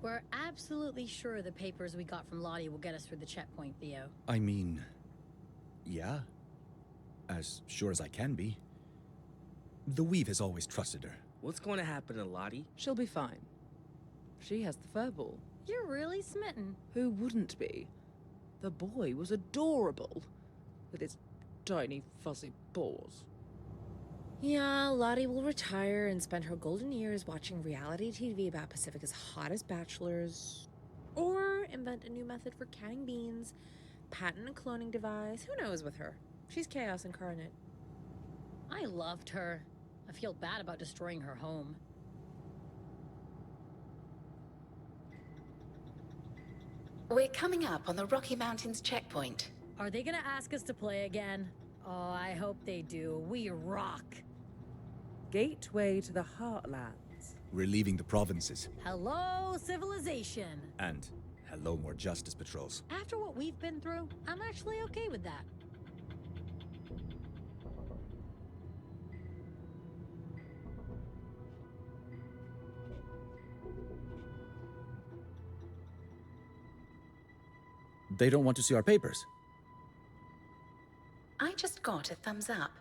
We're absolutely sure the papers we got from Lottie will get us through the checkpoint, Theo. I mean, yeah. As sure as I can be. The Weave has always trusted her. What's going to happen to Lottie? She'll be fine. She has the furball. You're really smitten. Who wouldn't be? The boy was adorable, with his tiny, fuzzy paws. Yeah, Lottie will retire and spend her golden years watching reality TV about Pacifica's hottest bachelors. Or invent a new method for canning beans, patent a cloning device. Who knows with her? She's chaos incarnate. I loved her. I feel bad about destroying her home. We're coming up on the Rocky Mountains checkpoint. Are they gonna ask us to play again? Oh, I hope they do. We rock. Gateway to the Heartlands. We're leaving the provinces. Hello, civilization. And hello, more justice patrols. After what we've been through, I'm actually okay with that. They don't want to see our papers. I just got a thumbs up.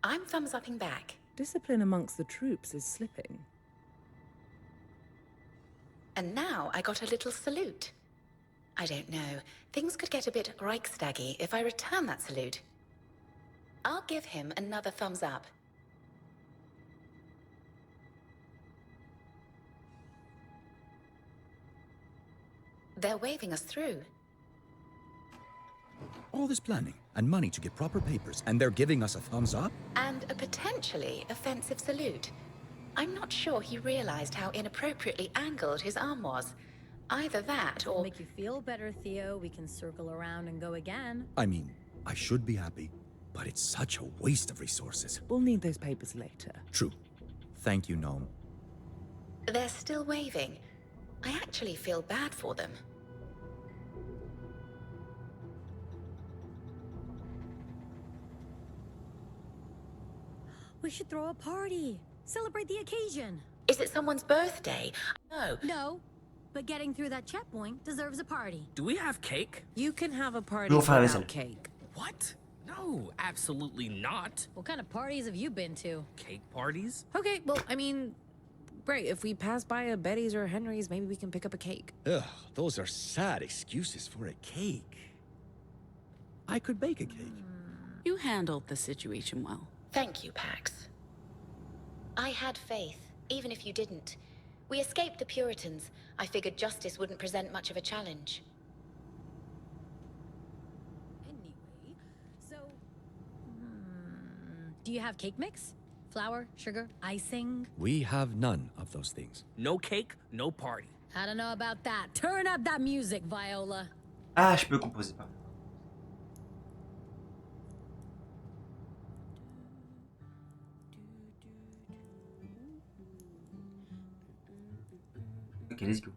I'm thumbs upping back. Discipline amongst the troops is slipping. And now I got a little salute. I don't know. Things could get a bit Reichstaggy if I return that salute. I'll give him another thumbs up. They're waving us through. All this planning and money to get proper papers, and they're giving us a thumbs up? And a potentially offensive salute. I'm not sure he realized how inappropriately angled his arm was. Either that To or... make you feel better, Theo, we can circle around and go again. I mean, I should be happy, but it's such a waste of resources. We'll need those papers later. True. Thank you, Gnome. They're still waving. I actually feel bad for them. We should throw a party. Celebrate the occasion. Is it someone's birthday? No. No, but getting through that checkpoint deserves a party. Do we have cake? You can have a party We'll find without some. cake. What? No, absolutely not. What kind of parties have you been to? Cake parties? Okay, well, I mean, great. If we pass by a Betty's or a Henry's, maybe we can pick up a cake. Ugh, those are sad excuses for a cake. I could bake a cake. You handled the situation well. Thank you, Pax. I had faith, even if you didn't. We escaped the Puritans. I figured justice wouldn't present much of a challenge. Anyway, so... do you have cake mix? Flour, sugar, icing? We have none of those things. No cake, no party. I don't know about that. Turn up that music, Viola. Ah, je peux composer, pardon. Ok, let's go.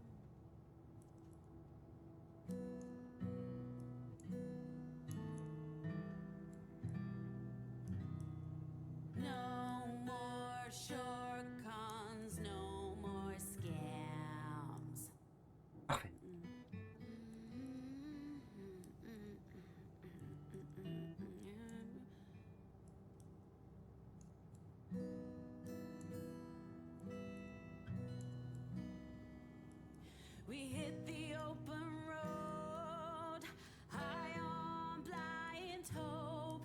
No more shortcuts, no more scams. Parfait. We hit the open road, high on blind hope.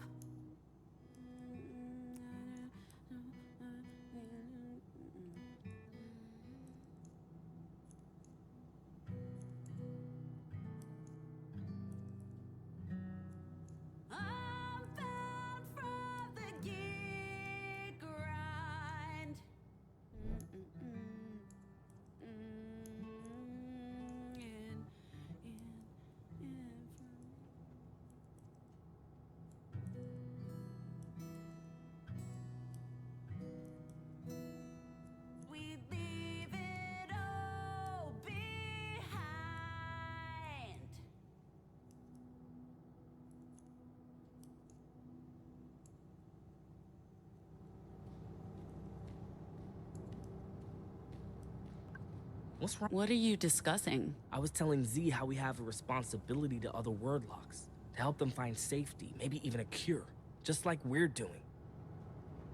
What's wrong? What are you discussing? I was telling Z how we have a responsibility to other wordlocks, to help them find safety, maybe even a cure, just like we're doing.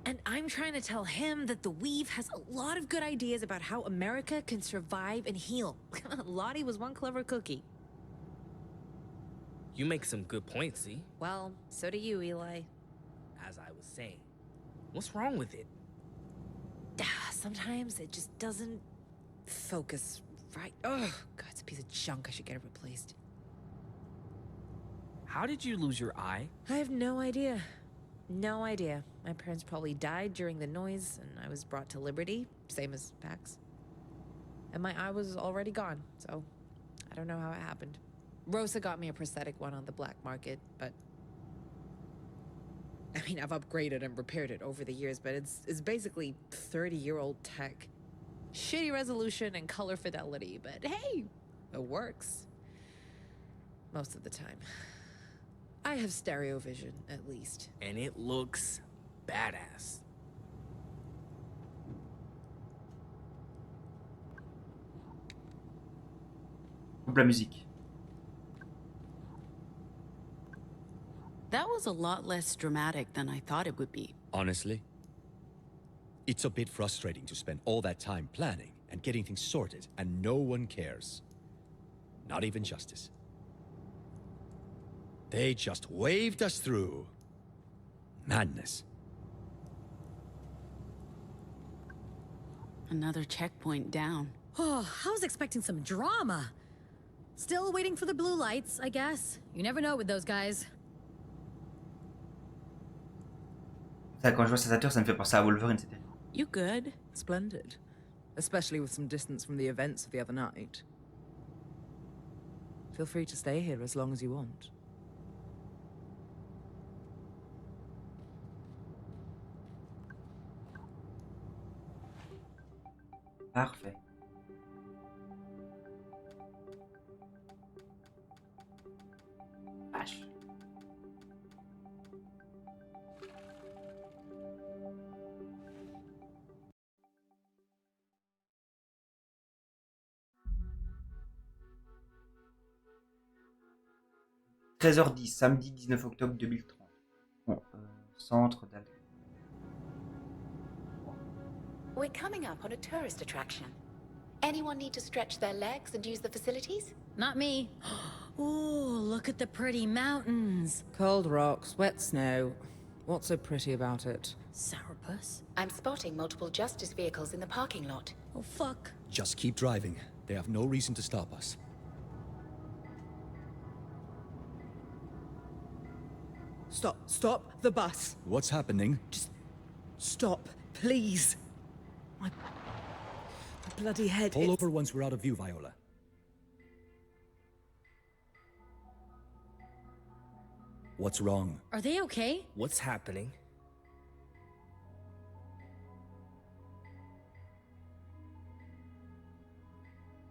And I'm trying to tell him that the Weave has a lot of good ideas about how America can survive and heal. Lottie was one clever cookie. You make some good points, Z. Well, so do you, Eli. As I was saying. What's wrong with it? Sometimes it just doesn't focus right. Ugh, God, it's a piece of junk. I should get it replaced. How did you lose your eye? I have no idea. No idea. My parents probably died during the noise, and I was brought to Liberty, same as Pax. And my eye was already gone, so I don't know how it happened. Rosa got me a prosthetic one on the black market, but I mean, I've upgraded and repaired it over the years, but it's basically 30-year-old tech. Shitty resolution and color fidelity, but hey, it works. Most of the time. I have stereo vision, at least. And it looks badass. Coupe la musique. That was a lot less dramatic than I thought it would be. Honestly, it's a bit frustrating to spend all that time planning and getting things sorted, and no one cares. Not even Justice. They just waved us through. Madness. Another checkpoint down. Oh, I was expecting some drama. Still waiting for the blue lights, I guess. You never know with those guys. Ça, quand je vois ces acteurs, ça me fait penser à Wolverine, c'était. You good? Splendid. Especially with some distance from the events of the other night. Feel free to stay here as long as you want. Parfait. Vache. « 13h10, samedi 19 octobre 2030. Bon, centre d'Al... We're coming up on a tourist attraction. Anyone need to stretch their legs and use the facilities? Not me. Ooh, look at the pretty mountains. Cold rocks, wet snow. What's so pretty about it? Sourpuss? I'm spotting multiple justice vehicles in the parking lot. Oh, fuck. Just keep driving. They have no reason to stop us. Stop the bus. What's happening? Just stop, please. My bloody head. Pull over once we're out of view, Viola. What's wrong? Are they okay? What's happening?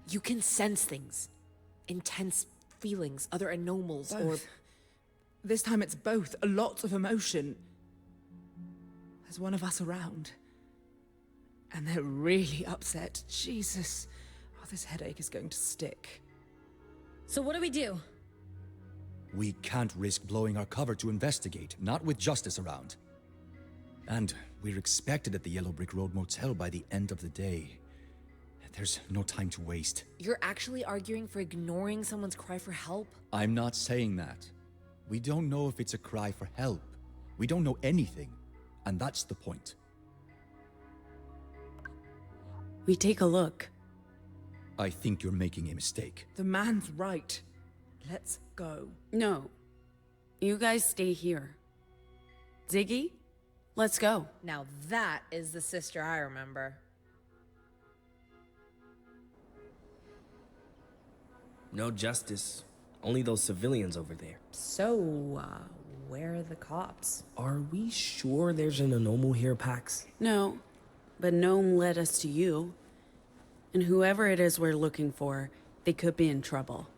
You can sense things. Intense feelings, other anomals, or... Both. This time it's both. A lot of emotion. There's one of us around. And they're really upset. Jesus. Oh, this headache is going to stick. So what do we do? We can't risk blowing our cover to investigate, not with Justice around. And we're expected at the Yellow Brick Road Motel by the end of the day. There's no time to waste. You're actually arguing for ignoring someone's cry for help? I'm not saying that. We don't know if it's a cry for help. We don't know anything. And that's the point. We take a look. I think you're making a mistake. The man's right. Let's go. No. You guys stay here. Ziggy, let's go. Now that is the sister I remember. No Justice. Only those civilians over there. So, where are the cops? Are we sure there's an anomal here, Pax? No, but Gnome led us to you. And whoever it is we're looking for, they could be in trouble.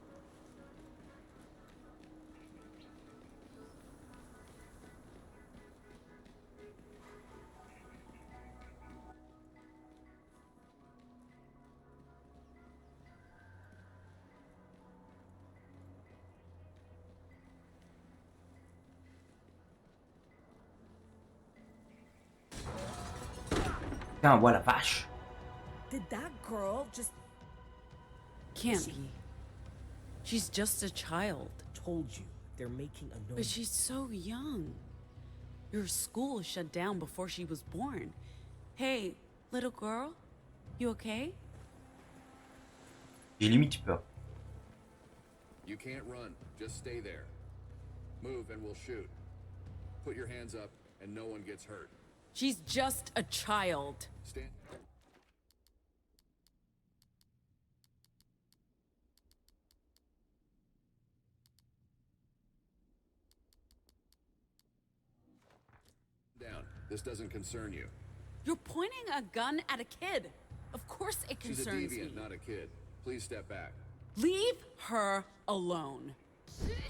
Putain, voilà, vache. Did that girl just... Can't be. She's just a child. Told you, they're making a noise. But she's so young. Your school shut down before she was born. Hey, little girl, you okay? J'ai limite peur. You can't run. Just stay there. Move and we'll shoot. Put your hands up and no one gets hurt. She's just a child. Stand. Down. This doesn't concern you. You're pointing a gun at a kid. Of course it She's a concerns deviant, me. not a kid. Please step back. Leave her alone.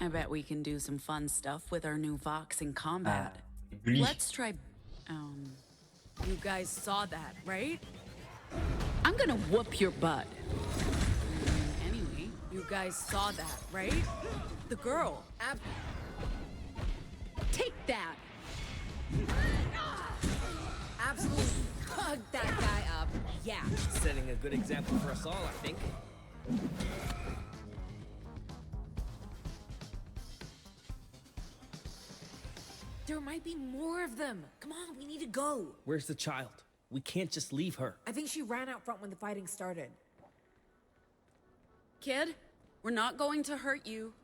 I bet we can do some fun stuff with our new Vox in combat. Lui. Let's try... You guys saw that, right? I'm gonna whoop your butt. Anyway, you guys saw that, right? The girl. Take that! Absolutely hug that guy up. Yeah. Setting a good example for us all, I think. There might be more of them. Come on, we need to go. Where's the child? We can't just leave her. I think she ran out front when the fighting started. Kid, we're not going to hurt you.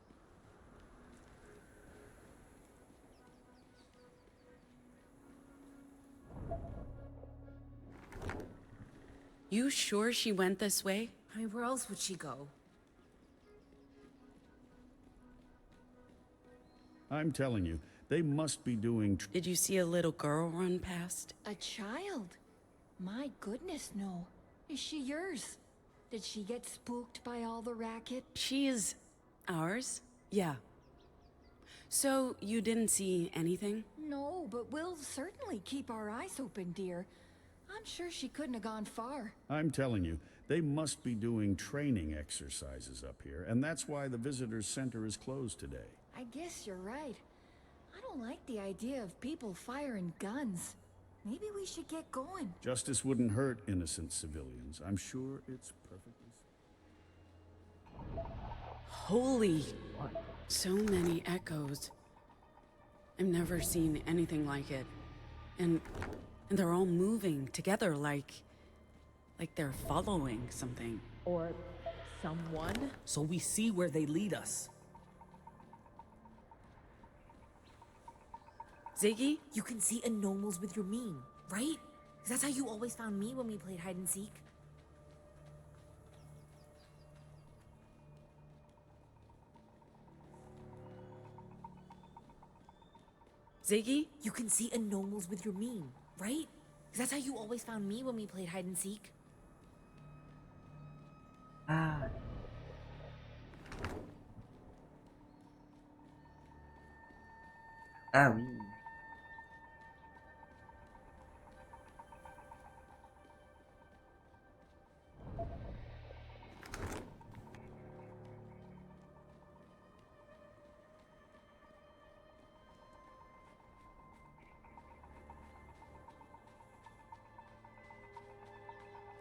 You sure she went this way? I mean, where else would she go? I'm telling you, they must be doing... Did you see a little girl run past? A child? My goodness, no. Is she yours? Did she get spooked by all the racket? She is ours? Yeah. So you didn't see anything? No, but we'll certainly keep our eyes open, dear. I'm sure she couldn't have gone far. I'm telling you, they must be doing training exercises up here, and that's why the visitor's center is closed today. I guess you're right. I don't like the idea of people firing guns. Maybe we should get going. Justice wouldn't hurt innocent civilians. I'm sure it's perfectly... Holy... So many echoes. I've never seen anything like it. And they're all moving together like they're following something. Or someone? So we see where they lead us. Ziggy? You can see anomals with your meme, right? 'Cause that's how you always found me when we played hide and seek. Ziggy? You can see anomals with your meme, right? 'Cause that's how you always found me when we played hide and seek. Ah. Ah oui.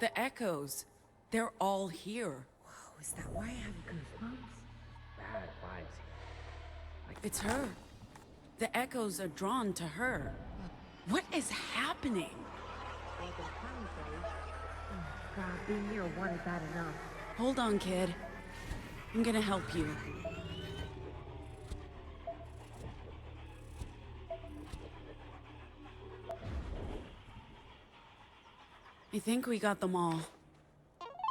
The echoes. They're all here. Whoa, is that why I have goosebumps? Bad vibes. It's her. The echoes are drawn to her. What is happening? God, being near one is bad enough. Hold on, kid. I'm gonna help you. I think we got them all.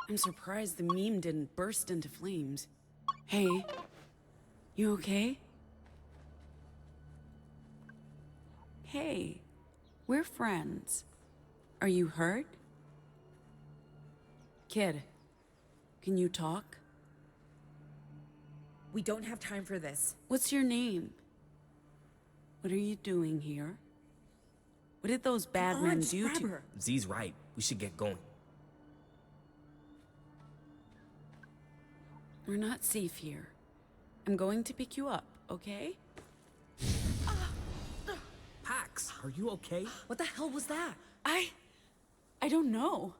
I'm surprised the meme didn't burst into flames. Hey, you okay? Hey, we're friends. Are you hurt? Kid, can you talk? We don't have time for this. What's your name? What are you doing here? What did those bad Come on, men just do grab to her. Z's right. We should get going. We're not safe here. I'm going to pick you up, okay? Pax, are you okay? What the hell was that? I don't know.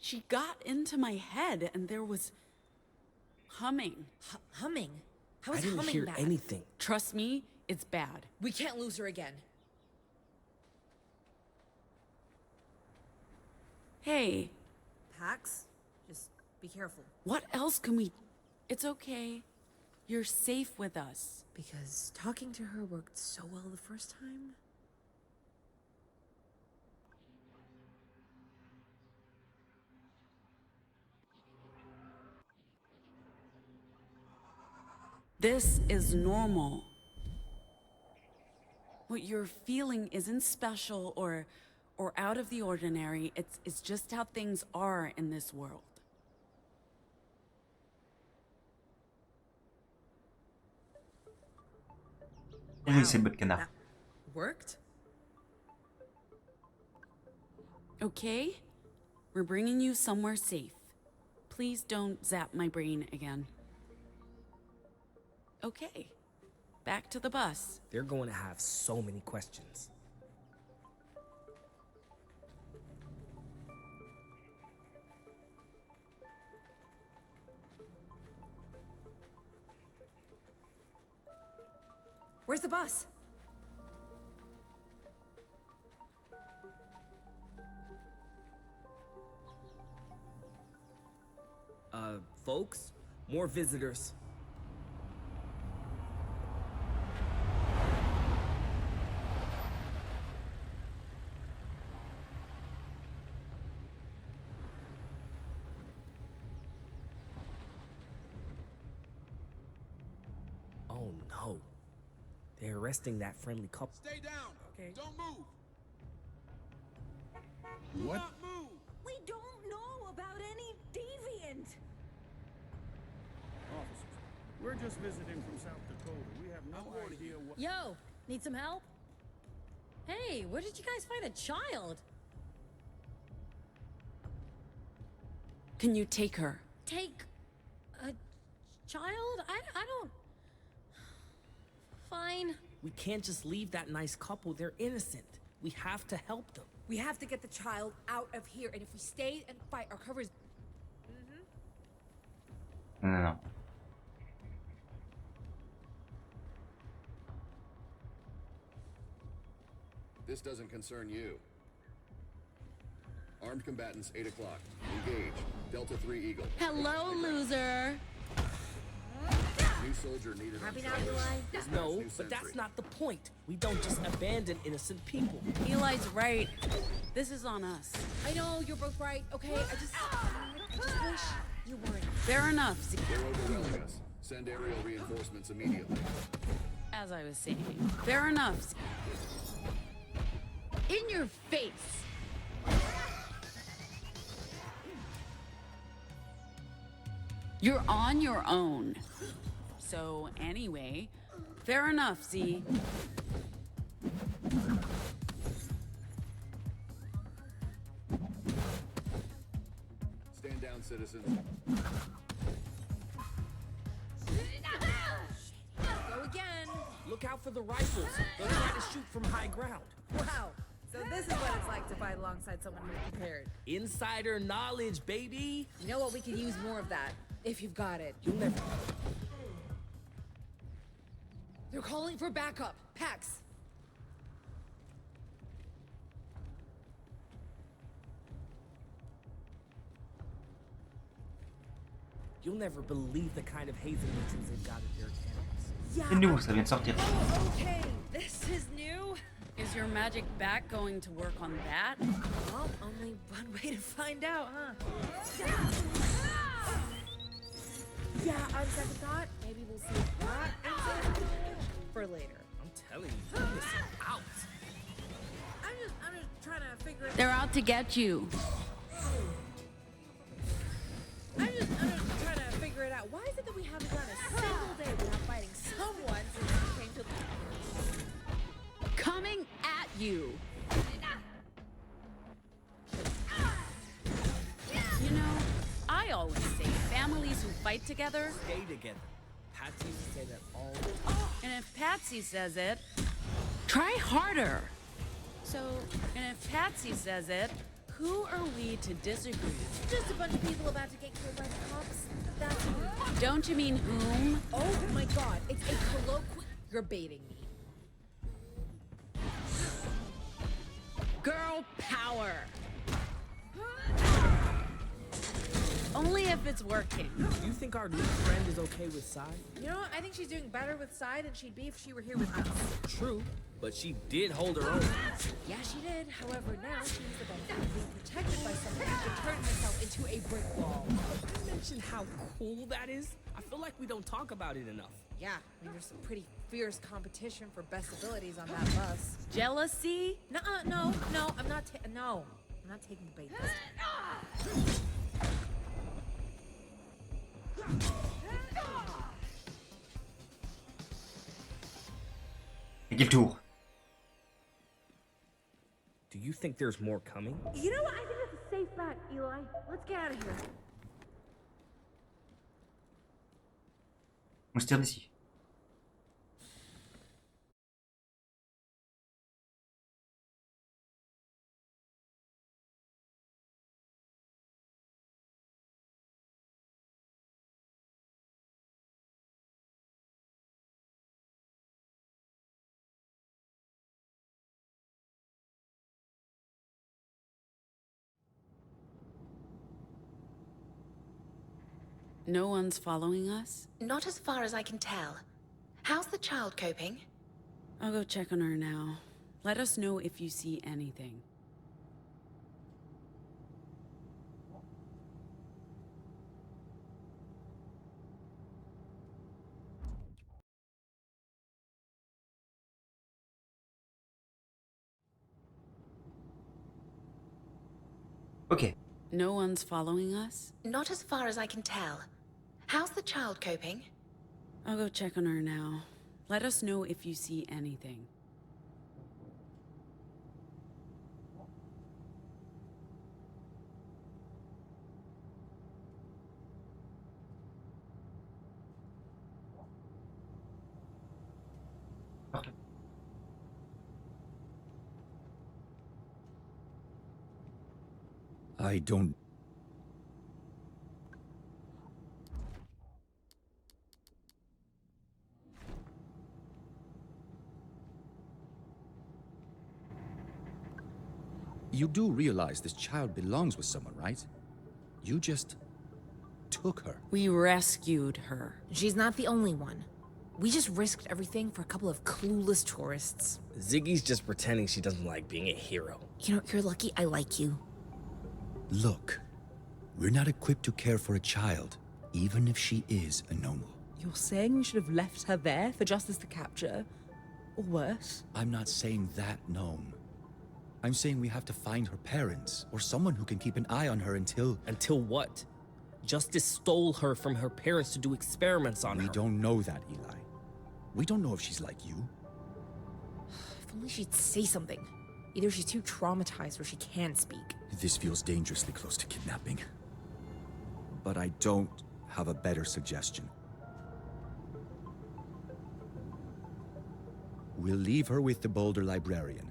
She got into my head and there was humming. Humming? How is I didn't humming hear bad? anything. Trust me, it's bad. We can't lose her again. Hey, Pax, just be careful. what else can we... It's okay. You're safe with us. Because talking to her worked so well the first time. This is normal. What you're feeling isn't special or out of the ordinary. It's just how things are in this world. Oui, c'est le canard. That worked? Okay? We're bringing you somewhere safe. Please don't zap my brain again. Okay. Back to the bus. They're going to have so many questions. Where's the bus? Folks, more visitors. Oh no. They're arresting that friendly couple. Stay down. Okay. Don't move. What? Do not move. We don't know about any deviant. Officers, we're just visiting from South Dakota. We have no idea what... Yo, need some help? Hey, where did you guys find a child? Can you take her? Take a child? I don't... Fine. We can't just leave that nice couple. They're innocent. We have to help them. We have to get the child out of here, and if we stay and fight, our cover is... Non, non, non. This doesn't concern you. Armed combatants, 8 o'clock. Engage. Delta 3 Eagle. Hello, loser. New soldier needed. Happy on now, Traverse. Eli? No, New but sentry. that's not the point. We don't just abandon innocent people. Eli's right. This is on us. I know, you're both right, okay? I just wish you weren't. Fair enough. They're overwhelming us. Send aerial reinforcements immediately. As I was saying. Fair enough. In your face. You're on your own. So anyway, fair enough, Z. Stand down, citizens. Go again. Look out for the rifles. They'll try to shoot from high ground. Wow. So this is what it's like to fight alongside someone who's prepared. Insider knowledge, baby. You know what? We could use more of that. If you've got it. You'll never... They're calling for backup. Pax. You'll never believe the kind of hazing rituals they've got at their camps. Yeah. C'est nouveau, ça vient de sortir. Oh, okay. This is new. Is your magic back going to work on that? Well, only one way to find out, huh? Yeah, on second thought, maybe we'll see that and for later. I'm telling you, you're missing out. I'm just trying to figure it out. They're out to get you. I'm just trying to figure it out. Why is it that we haven't gone a single day without fighting someone since we came to Coming at you. You know, I always say families who fight together, Stay together. Patsy used to say that all the time. and if Patsy says it, try harder. So, and if Patsy says it, Who are we to disagree? Just a bunch of people about to get killed by the cops. That's all. Don't you mean whom? Oh my god, it's a colloquial. You're baiting me. Girl power. Only if it's working. Do you think our new friend is okay with Sai? You know what? I think she's doing better with Sai than she'd be if she were here with us. True, but she did hold her own. Yeah, she did. However, now she's the benefit of being protected by someone who can turn herself into a brick wall. Did you mention how cool that is? I feel like we don't talk about it enough. Yeah, I mean, there's some pretty fierce competition for best abilities on that bus. Jealousy? Nuh-uh, no, I'm not taking the bait this time. Et quel tour? Do you think there's more coming? You know what? I think that's a safe bet, Eli. Let's get out of here. On se tire d'ici. No one's following us? Not as far as I can tell. How's the child coping? I'll go check on her now. Let us know if you see anything. Ok. No one's following us? Not as far as I can tell. How's the child coping? I'll go check on her now. Let us know if you see anything. Parfait. I don't... You do realize this child belongs with someone, right? You just took her. We rescued her. She's not the only one. We just risked everything for a couple of clueless tourists. Ziggy's just pretending she doesn't like being a hero. You know, you're lucky I like you. Look, we're not equipped to care for a child, even if she is a normal. You're saying we should have left her there for Justice to capture? Or worse? I'm not saying that, Gnome. I'm saying we have to find her parents, or someone who can keep an eye on her until... Until what? Justice stole her from her parents to do experiments on her. We don't know that, Eli. We don't know if she's like you. If only she'd say something. Either she's too traumatized or she can't speak. This feels dangerously close to kidnapping. But I don't have a better suggestion. We'll leave her with the Boulder librarian.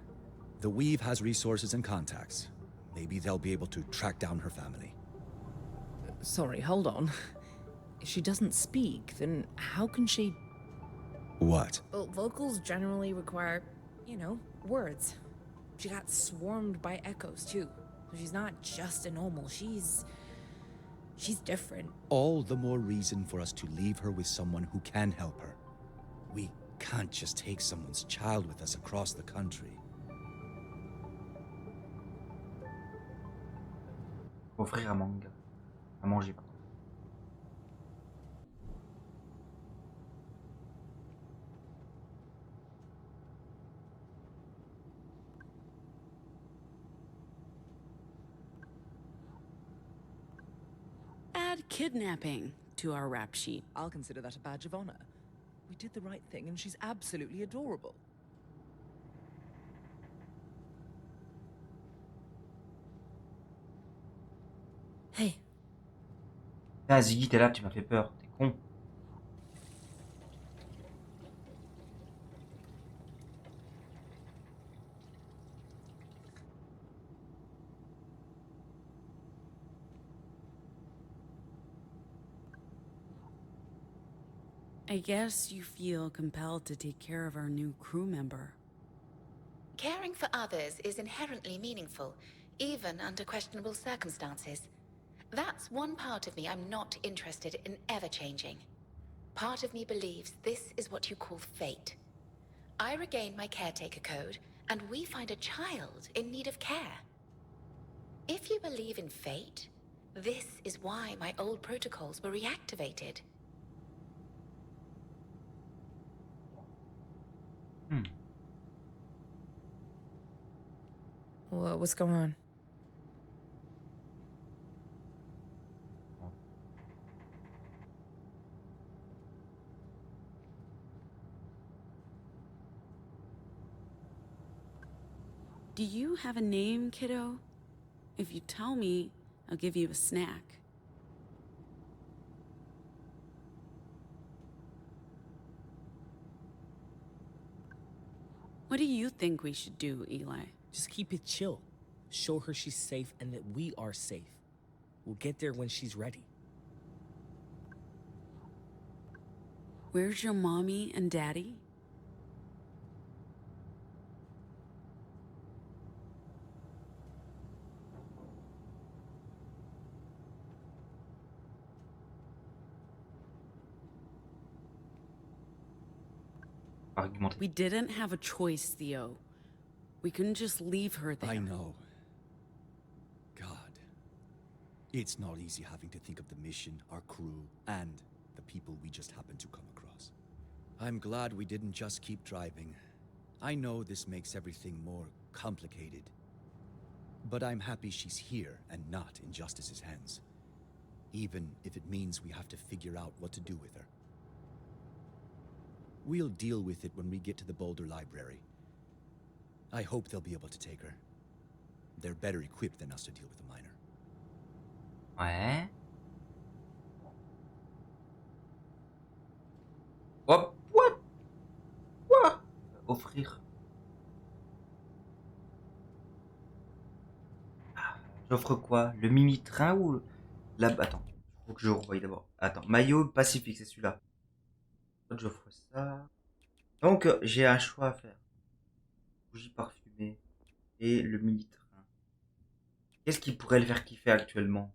The Weave has resources and contacts. Maybe they'll be able to track down her family. Sorry, hold on. If she doesn't speak, then how can she... What? Well, vocals generally require, you know, words. She got swarmed by echoes, too. So she's not just a normal, she's different. All the more reason for us to leave her with someone who can help her. We can't just take someone's child with us across the country. Offrir à manger. Pardon. Add kidnapping to our rap sheet. I'll consider that a badge of honor. We did the right thing, and she's absolutely adorable. Hey. Ah, Ziggy, t'es là, tu m'as fait peur. T'es con. I guess you feel compelled to take care of our new crew member. Caring for others is inherently meaningful, even under questionable circumstances. That's one part of me I'm not interested in ever changing. Part of me believes this is what you call fate. I regain my caretaker code, and we find a child in need of care. If you believe in fate, this is why my old protocols were reactivated. What's going on? Do you have a name, kiddo? If you tell me, I'll give you a snack. What do you think we should do, Eli? Just keep it chill. Show her she's safe and that we are safe. We'll get there when she's ready. Where's your mommy and daddy? Argumenter. We didn't have a choice, Theo. We couldn't just leave her there. I know. God. It's not easy having to think of the mission, our crew, and the people we just happened to come across. I'm glad we didn't just keep driving. I know this makes everything more complicated. But I'm happy she's here and not in Justice's hands. Even if it means we have to figure out what to do with her. We'll deal with it when we get to the Boulder Library. I hope they'll be able to take her. They're better equipped than us to deal with a minor. Ouais. Hop, what? Quoi? Offrir. J'offre quoi? Le mini-train ou la... Attends, faut que je revoie d'abord. Attends, maillot Pacifique, c'est celui-là. J'offre ça. Donc, j'ai un choix à faire. Bougie parfumée et le mini-train. Qu'est-ce qui pourrait le faire kiffer actuellement?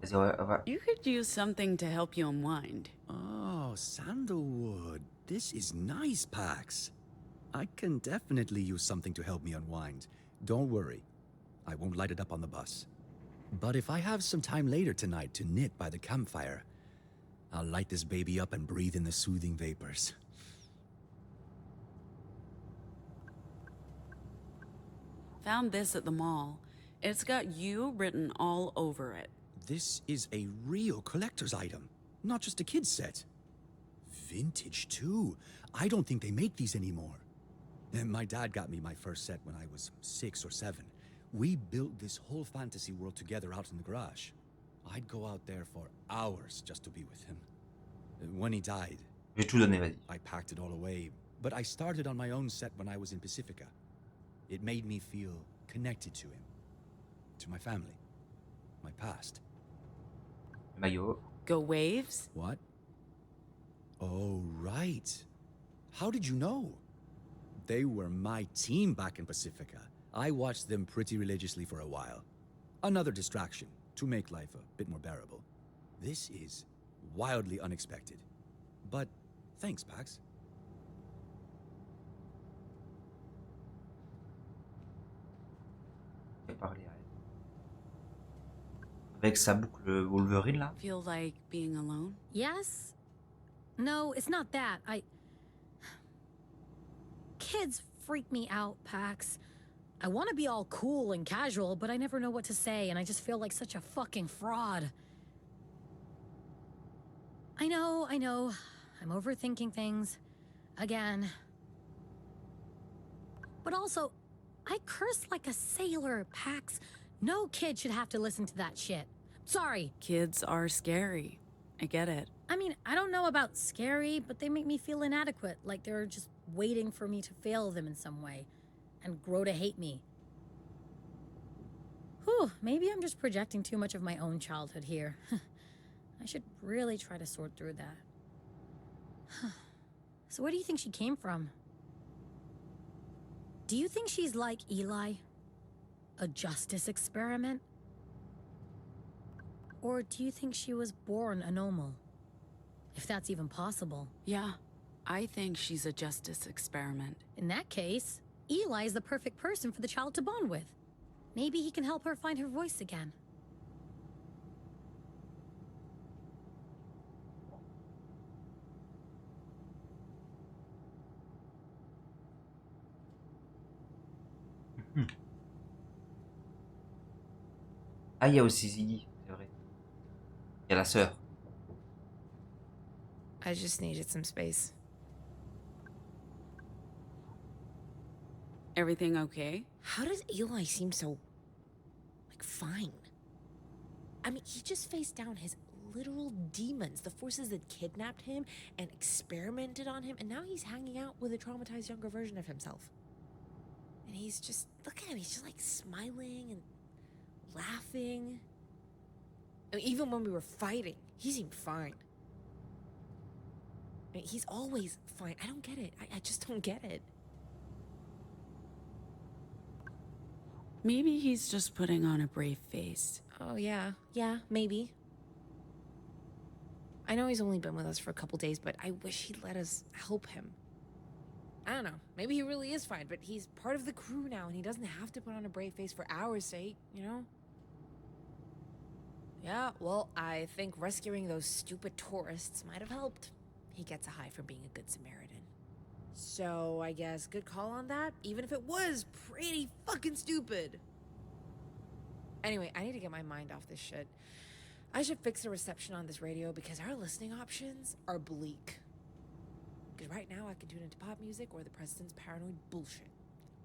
Vas-y, on va... You could use something to help you unwind. Oh, sandalwood. This is nice, Pax. I can definitely use something to help me unwind. Don't worry. I won't light it up on the bus. But if I have some time later tonight to knit by the campfire, I'll light this baby up and breathe in the soothing vapors. Found this at the mall. It's got you written all over it. This is a real collector's item, not just a kid's set. Vintage, too. I don't think they make these anymore. And my dad got me my first set when I was 6 or 7. We built this whole fantasy world together out in the garage. I'd go out there for hours just to be with him. When he died, I packed it all away, but I started on my own set when I was in Pacifica. It made me feel connected to him, to my family, my past. Maillot. Go Waves? What? Oh, right. How did you know? They were my team back in Pacifica. I watched them pretty religiously for a while. Another distraction to make life a bit more bearable. This is wildly unexpected. But thanks, Pax. Avec sa boucle Wolverine là. Feel like being alone? Yes? No, it's not that. Kids freak me out, Pax. I want to be all cool and casual, but I never know what to say, and I just feel like such a fucking fraud. I know. I'm overthinking things. Again. But also, I curse like a sailor, Pax. No kid should have to listen to that shit. Sorry. Kids are scary. I get it. I mean, I don't know about scary, but they make me feel inadequate, like they're just waiting for me to fail them in some way and grow to hate me. Whew, maybe I'm just projecting too much of my own childhood here. I should really try to sort through that. So where do you think she came from? Do you think she's like Eli? A justice experiment? Or do you think she was born a normal? If that's even possible. Yeah, I think she's a justice experiment. In that case, Eli is the perfect person for the child to bond with. Maybe he can help her find her voice again. Ah, il y a aussi Ziggy, c'est vrai. Il y a la sœur. I just needed some space. Everything okay? How does Eli seem so, like, fine? I mean, he just faced down his literal demons, the forces that kidnapped him and experimented on him, and now he's hanging out with a traumatized younger version of himself. And he's just, look at him, he's just like smiling and laughing. I mean, even when we were fighting, he seemed fine. I mean, he's always fine. I don't get it. I just don't get it. Maybe he's just putting on a brave face. Oh, yeah. Yeah, maybe. I know he's only been with us for a couple days, but I wish he'd let us help him. I don't know. Maybe he really is fine, but he's part of the crew now, and he doesn't have to put on a brave face for our sake, you know? Yeah, well, I think rescuing those stupid tourists might have helped. He gets a high from being a good Samaritan. So, I guess good call on that, even if it was pretty fucking stupid. Anyway, I need to get my mind off this shit. I should fix the reception on this radio because our listening options are bleak. Because right now I can tune into pop music or the president's paranoid bullshit.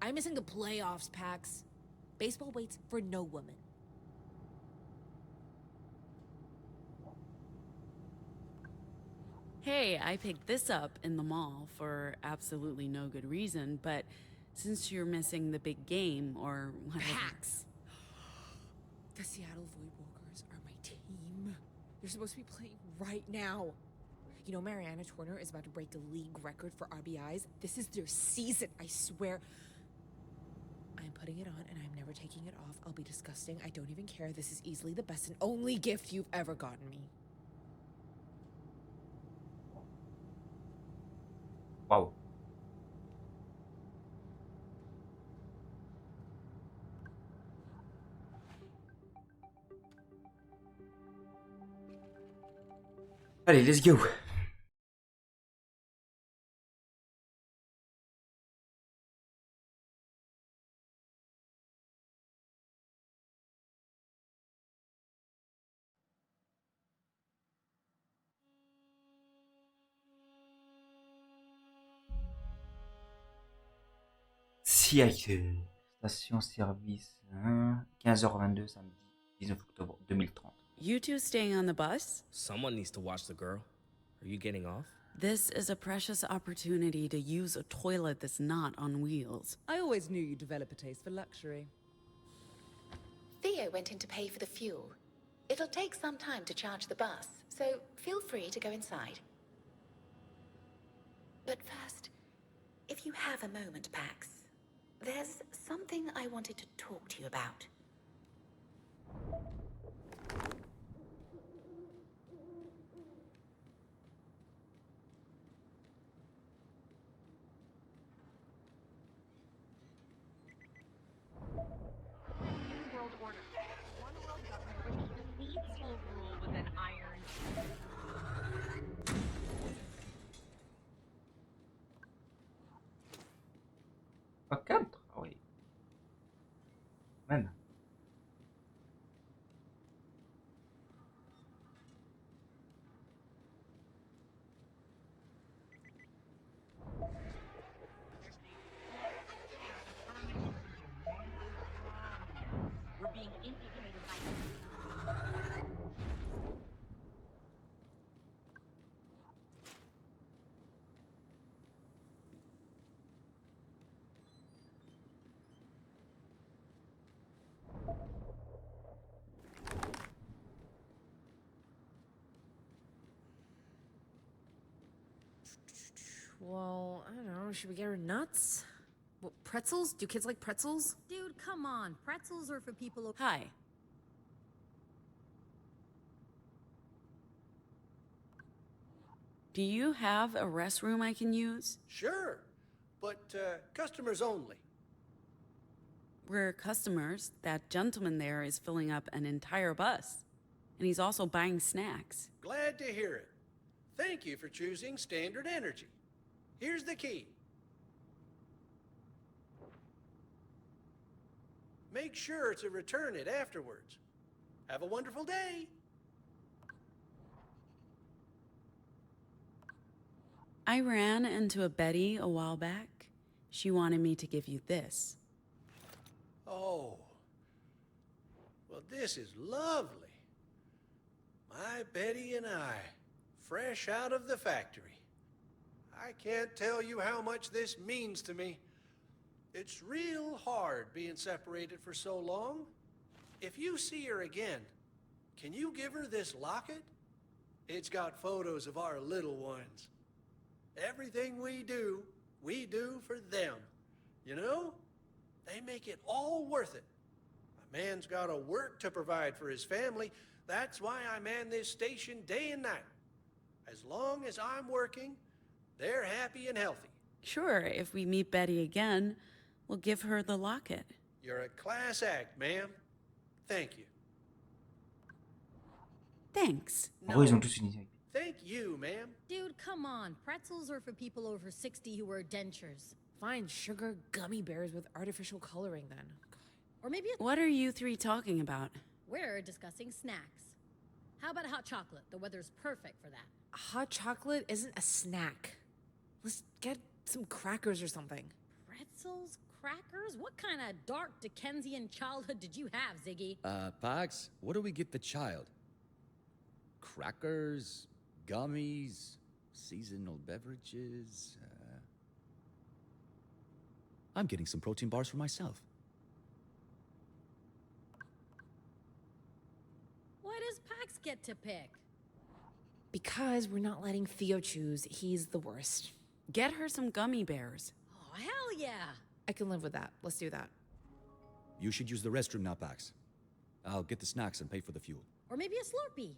I'm missing the playoffs, Pax. Baseball waits for no woman. Hey, I picked this up in the mall for absolutely no good reason, but since you're missing the big game or whatever. Pax! The Seattle Voidwalkers are my team. They're supposed to be playing right now. You know, Mariana Turner is about to break a league record for RBIs. This is their season, I swear. I'm putting it on and I'm never taking it off. I'll be disgusting. I don't even care. This is easily the best and only gift you've ever gotten me. Wow. Allez, let's go. Seattle, station-service, 15h22 samedi 19 octobre 2030. You two staying on the bus? Someone needs to watch the girl. Are you getting off? This is a precious opportunity to use a toilet that's not on wheels. I always knew you'd develop a taste for luxury. Theo went in to pay for the fuel. It'll take some time to charge the bus, so feel free to go inside. But first, if you have a moment, Pax, there's something I wanted to talk to you about. World order. One world government which defeats will rule with an iron. Pas 4? Ah oui. Même. Well, I don't know. Should we get her nuts? What, pretzels? Do kids like pretzels? Dude, come on. Pretzels are for people. Hi. Do you have a restroom I can use? Sure, but customers only. We're customers. That gentleman there is filling up an entire bus. And he's also buying snacks. Glad to hear it. Thank you for choosing Standard Energy. Here's the key. Make sure to return it afterwards. Have a wonderful day. I ran into a Betty a while back. She wanted me to give you this. Oh. Well, this is lovely. My Betty and I, fresh out of the factory. I can't tell you how much this means to me. It's real hard being separated for so long. If you see her again, can you give her this locket? It's got photos of our little ones. Everything we do for them. You know? They make it all worth it. A man's got to work to provide for his family. That's why I man this station day and night. As long as I'm working, they're happy and healthy. Sure, if we meet Betty again, we'll give her the locket. You're a class act, ma'am. Thank you. Thanks. En gros, ils ont tous une idée. Thank you, ma'am. Dude, come on. Pretzels are for people over 60 who wear dentures. Fine, sugar gummy bears with artificial coloring then. Or maybe What are you three talking about? we're discussing snacks. How about a hot chocolate? The weather's perfect for that. Hot chocolate isn't a snack. Let's get some crackers or something. Pretzels? Crackers? What kind of dark Dickensian childhood did you have, Ziggy? Pax, what do we get the child? Crackers, gummies, seasonal beverages. I'm getting some protein bars for myself. Why does Pax get to pick? Because we're not letting Theo choose. He's the worst. Get her some gummy bears. Oh, hell yeah! I can live with that. Let's do that. You should use the restroom now, Pax. I'll get the snacks and pay for the fuel. Or maybe a Slurpee.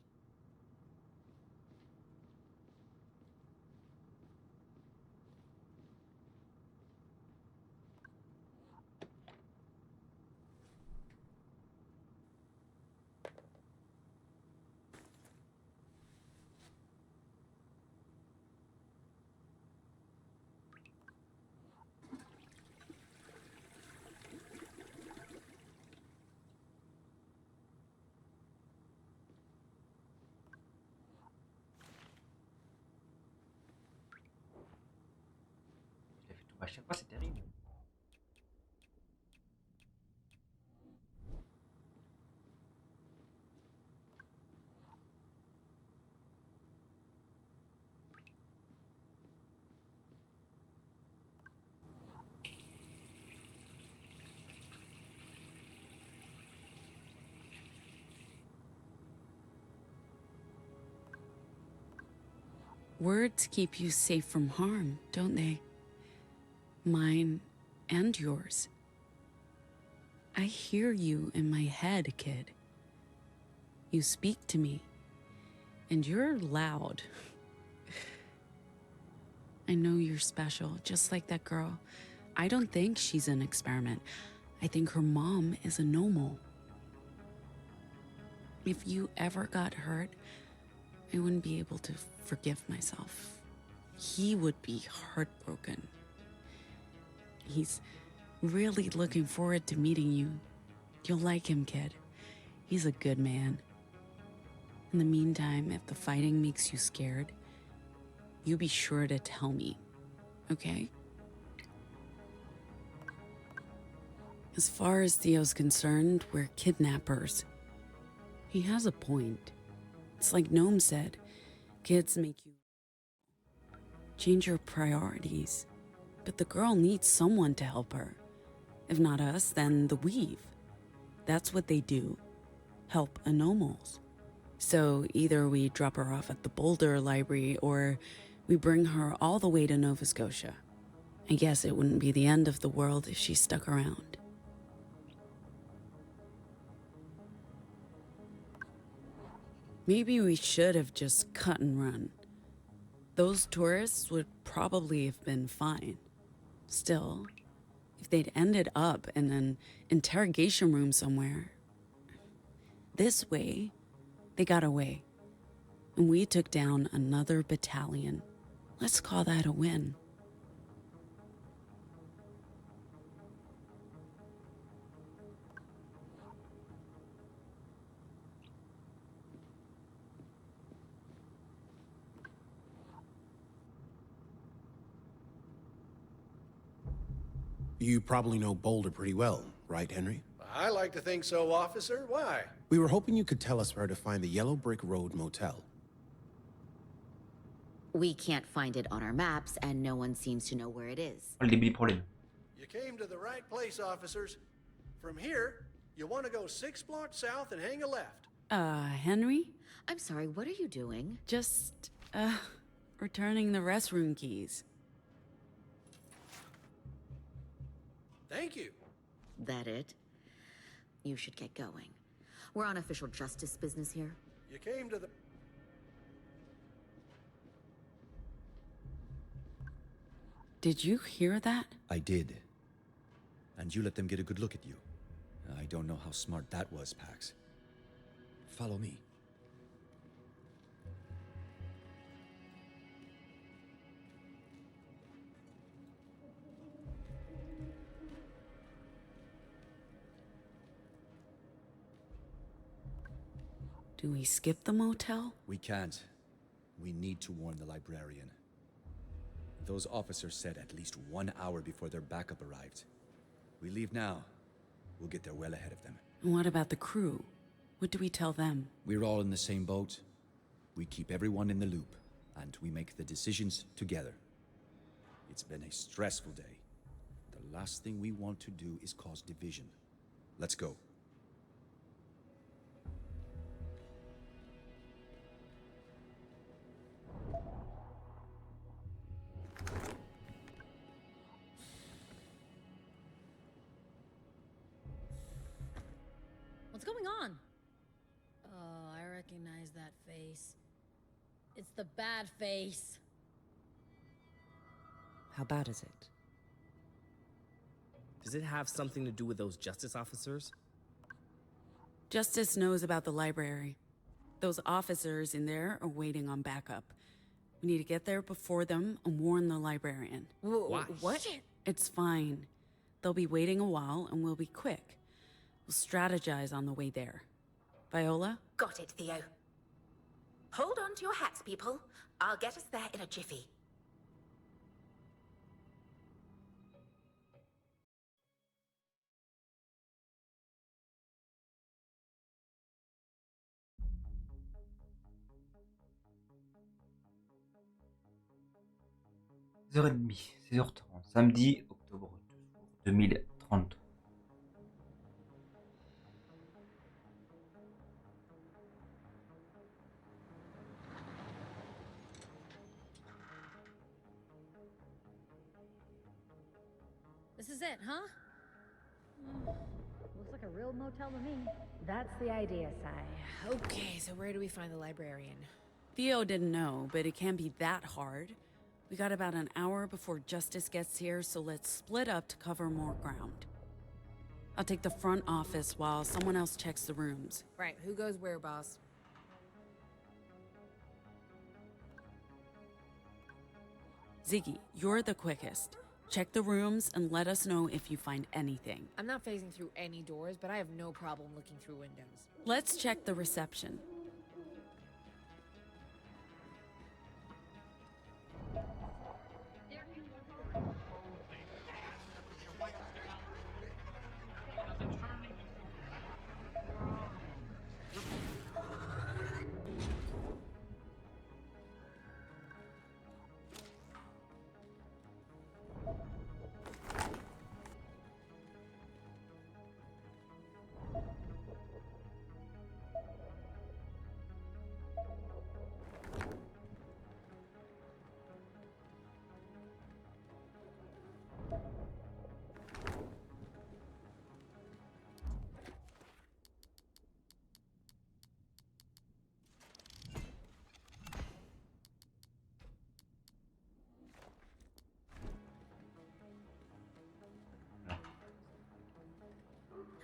Il a fait tout à chaque fois, c'est terrible. Words keep you safe from harm, don't they? Mine and yours. I hear you in my head, kid. You speak to me, and you're loud. I know you're special, just like that girl. I don't think she's an experiment. I think her mom is a normal. If you ever got hurt, I wouldn't be able to forgive myself. He would be heartbroken. He's really looking forward to meeting you. You'll like him, kid. He's a good man. In the meantime, if the fighting makes you scared, you be sure to tell me, okay? As far as Theo's concerned, we're kidnappers. He has a point. It's like Gnome said, kids make you change your priorities. But the girl needs someone to help her. If not us, then the Weave. That's what they do. Help anomals. So either we drop her off at the Boulder Library or We bring her all the way to Nova Scotia. I guess it wouldn't be the end of the world if she stuck around. Maybe we should have just cut and run. Those tourists would probably have been fine. Still, if they'd ended up in an interrogation room somewhere, this way, they got away. And we took down another battalion. Let's call that a win. You probably know Boulder pretty well, right, Henry? I like to think so, officer. Why? We were hoping you could tell us where to find the Yellow Brick Road Motel. We can't find it on our maps, and no one seems to know where it is. Le début des problèmes. You came to the right place, officers. From here, you want to go 6 blocks south and hang a left. Henry? I'm sorry, what are you doing? Just, returning the restroom keys. Thank you. That it? You should get going. We're on official justice business here. You came to the... Did you hear that? I did. And you let them get a good look at you. I don't know how smart that was, Pax. Follow me. Do we skip the motel? We can't. We need to warn the librarian. Those officers said at least 1 hour before their backup arrived. We leave now. We'll get there well ahead of them. And what about the crew? What do we tell them? We're all in the same boat. We keep everyone in the loop, and we make the decisions together. It's been a stressful day. The last thing we want to do is cause division. Let's go. What's going on? Oh, I recognize that face. It's the bad face. How bad is it? Does it have something to do with those justice officers? Justice knows about the library. Those officers in there are waiting on backup. We need to get there before them and warn the librarian. Why? What? It's fine. They'll be waiting a while and we'll be quick. We'll strategize on the way there. Viola? Got it, Theo. Hold on to your hats, people. I'll get us there in a jiffy. h 16h30, samedi, octobre 2030. This is it, huh? Looks like a real motel to me. That's the idea, Sai. Okay, so where do we find the librarian? Theo didn't know, but it can't be that hard. We got about an hour before Justice gets here, so let's split up to cover more ground. I'll take the front office while someone else checks the rooms. Right, who goes where, boss? Ziggy, you're the quickest. Check the rooms and let us know if you find anything. I'm not phasing through any doors, but I have no problem looking through windows. Let's check the reception.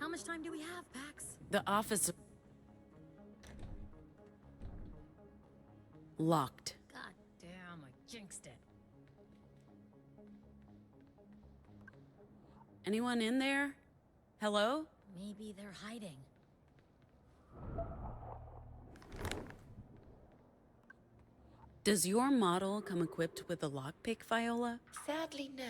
How much time do we have, Pax? The office... locked. God damn, I jinxed it. Anyone in there? Hello? Maybe they're hiding. Does your model come equipped with a lockpick, Viola? Sadly, no.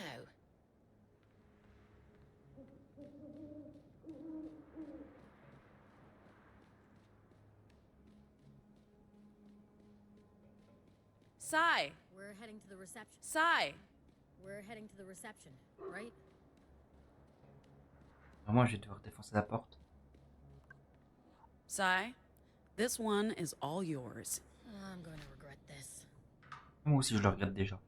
Sai! We're heading to the reception. Sai! We're heading to the reception, right? Vraiment, je vais devoir défoncer la porte. Sai, this one is all yours. I'm going to regret this. Moi aussi, je le regrette déjà.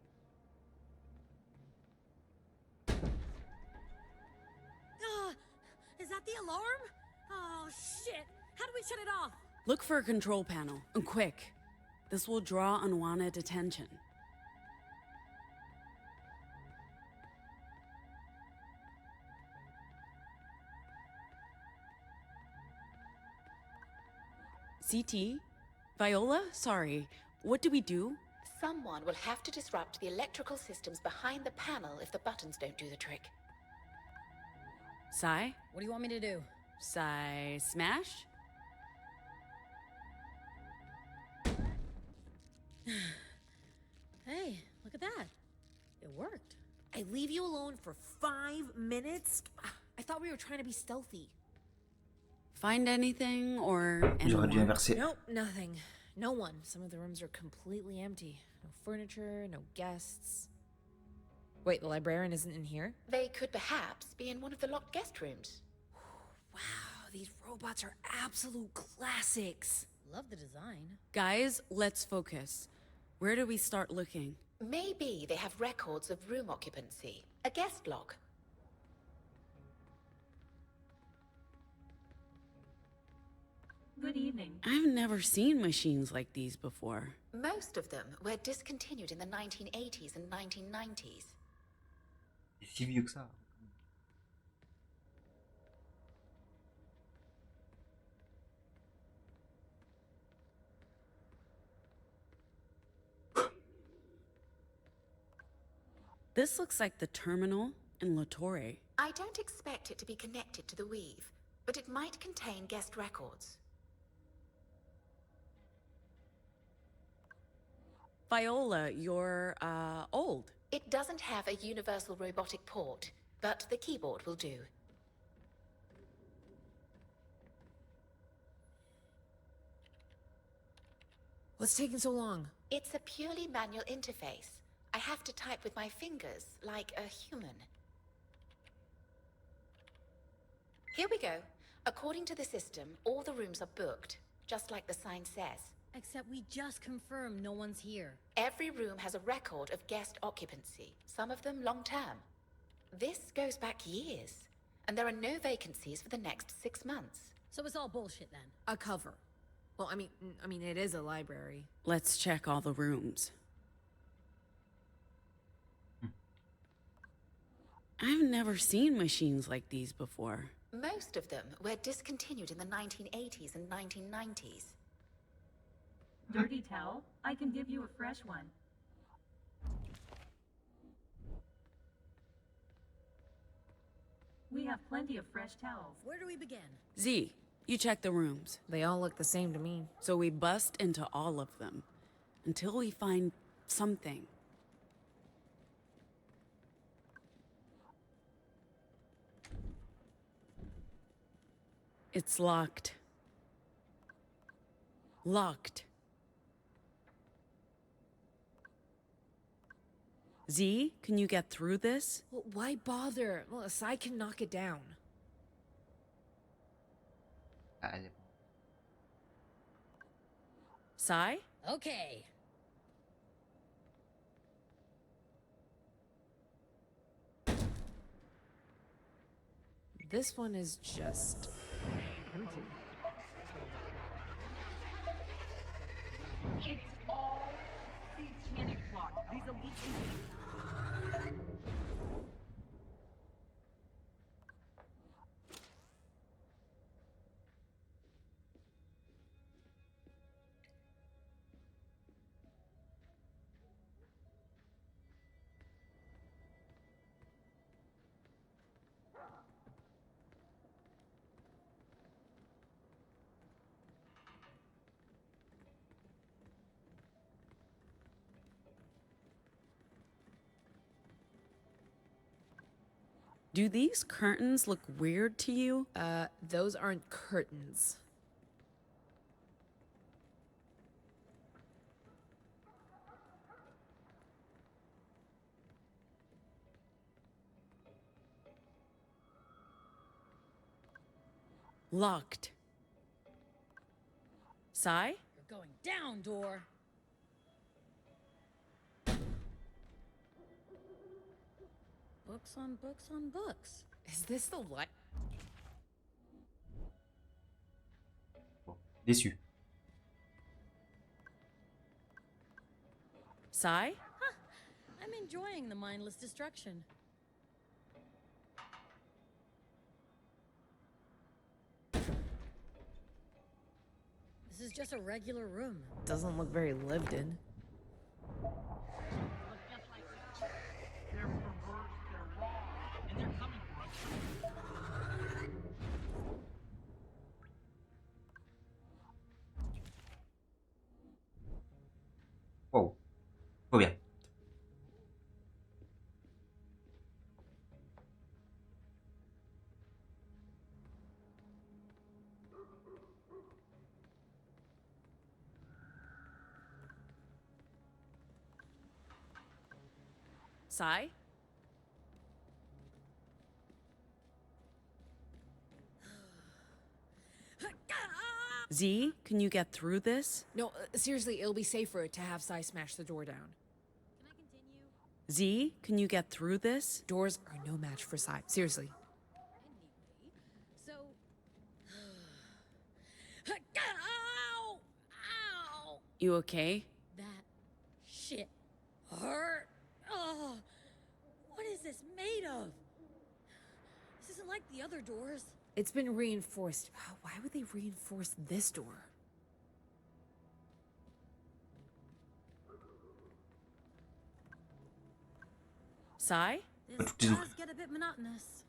Is that the alarm? Oh, shit. How do we shut it off? Look for a control panel, and quick. This will draw unwanted attention. CT? Viola? Sorry. What do we do? Someone will have to disrupt the electrical systems behind the panel if the buttons don't do the trick. Sai? What do you want me to do? Sai smash? Hey, look at that. It worked. I leave you alone for 5 minutes? I thought we were trying to be stealthy. Find anything or J'aurais dû anyone? inverser. Nope, nothing. No one. Some of the rooms are completely empty. No furniture, no guests. Wait, the librarian isn't in here? They could perhaps be in one of the locked guest rooms. Wow, these robots are absolute classics. Love the design. Guys, let's focus. Where do we start looking? Maybe they have records of room occupancy. A guest log. Good evening. I've never seen machines like these before. Most of them were discontinued in the 1980s and 1990s. C'est si vieux que ça. This looks like the terminal in La Torre. I don't expect it to be connected to the weave, but it might contain guest records. Viola, you're, old. It doesn't have a universal robotic port, but the keyboard will do. What's taking so long? It's a purely manual interface. I have to type with my fingers, like a human. Here we go. According to the system, all the rooms are booked, just like the sign says. Except we just confirmed no one's here. Every room has a record of guest occupancy, some of them long-term. This goes back years, and there are no vacancies for the next 6 months. So it's all bullshit then? A cover. Well, I mean, it is a library. Let's check all the rooms. I've never seen machines like these before. Most of them were discontinued in the 1980s and 1990s. Dirty towel? I can give you a fresh one. We have plenty of fresh towels. Where do we begin? Z, you check the rooms. They all look the same to me. So we bust into all of them. Until we find something. It's locked. Locked. Z, can you get through this? Well, why bother? Well, Sai can knock it down. Allez. Sai? Okay. This one is just empty. It's all satanic plot. These elite Do these curtains look weird to you? Those aren't curtains. Locked. Sai? You're going down, door. Books on books on books. Is this the what? Bon, déçu. Sai? Huh. I'm enjoying the mindless destruction. This is just a regular room. Doesn't look very lived in. Wow. Trop bien. Sai? Z, can you get through this? No, seriously, it'll be safer to have Sai smash the door down. Can I continue? Z, can you get through this? Doors are no match for Sai. Seriously. So. Ow! Ow! You okay? That shit hurt. Oh, what is this made of? This isn't like the other doors. It's been reinforced. Why would they reinforce this door? Sai? This does get a bit monotonous.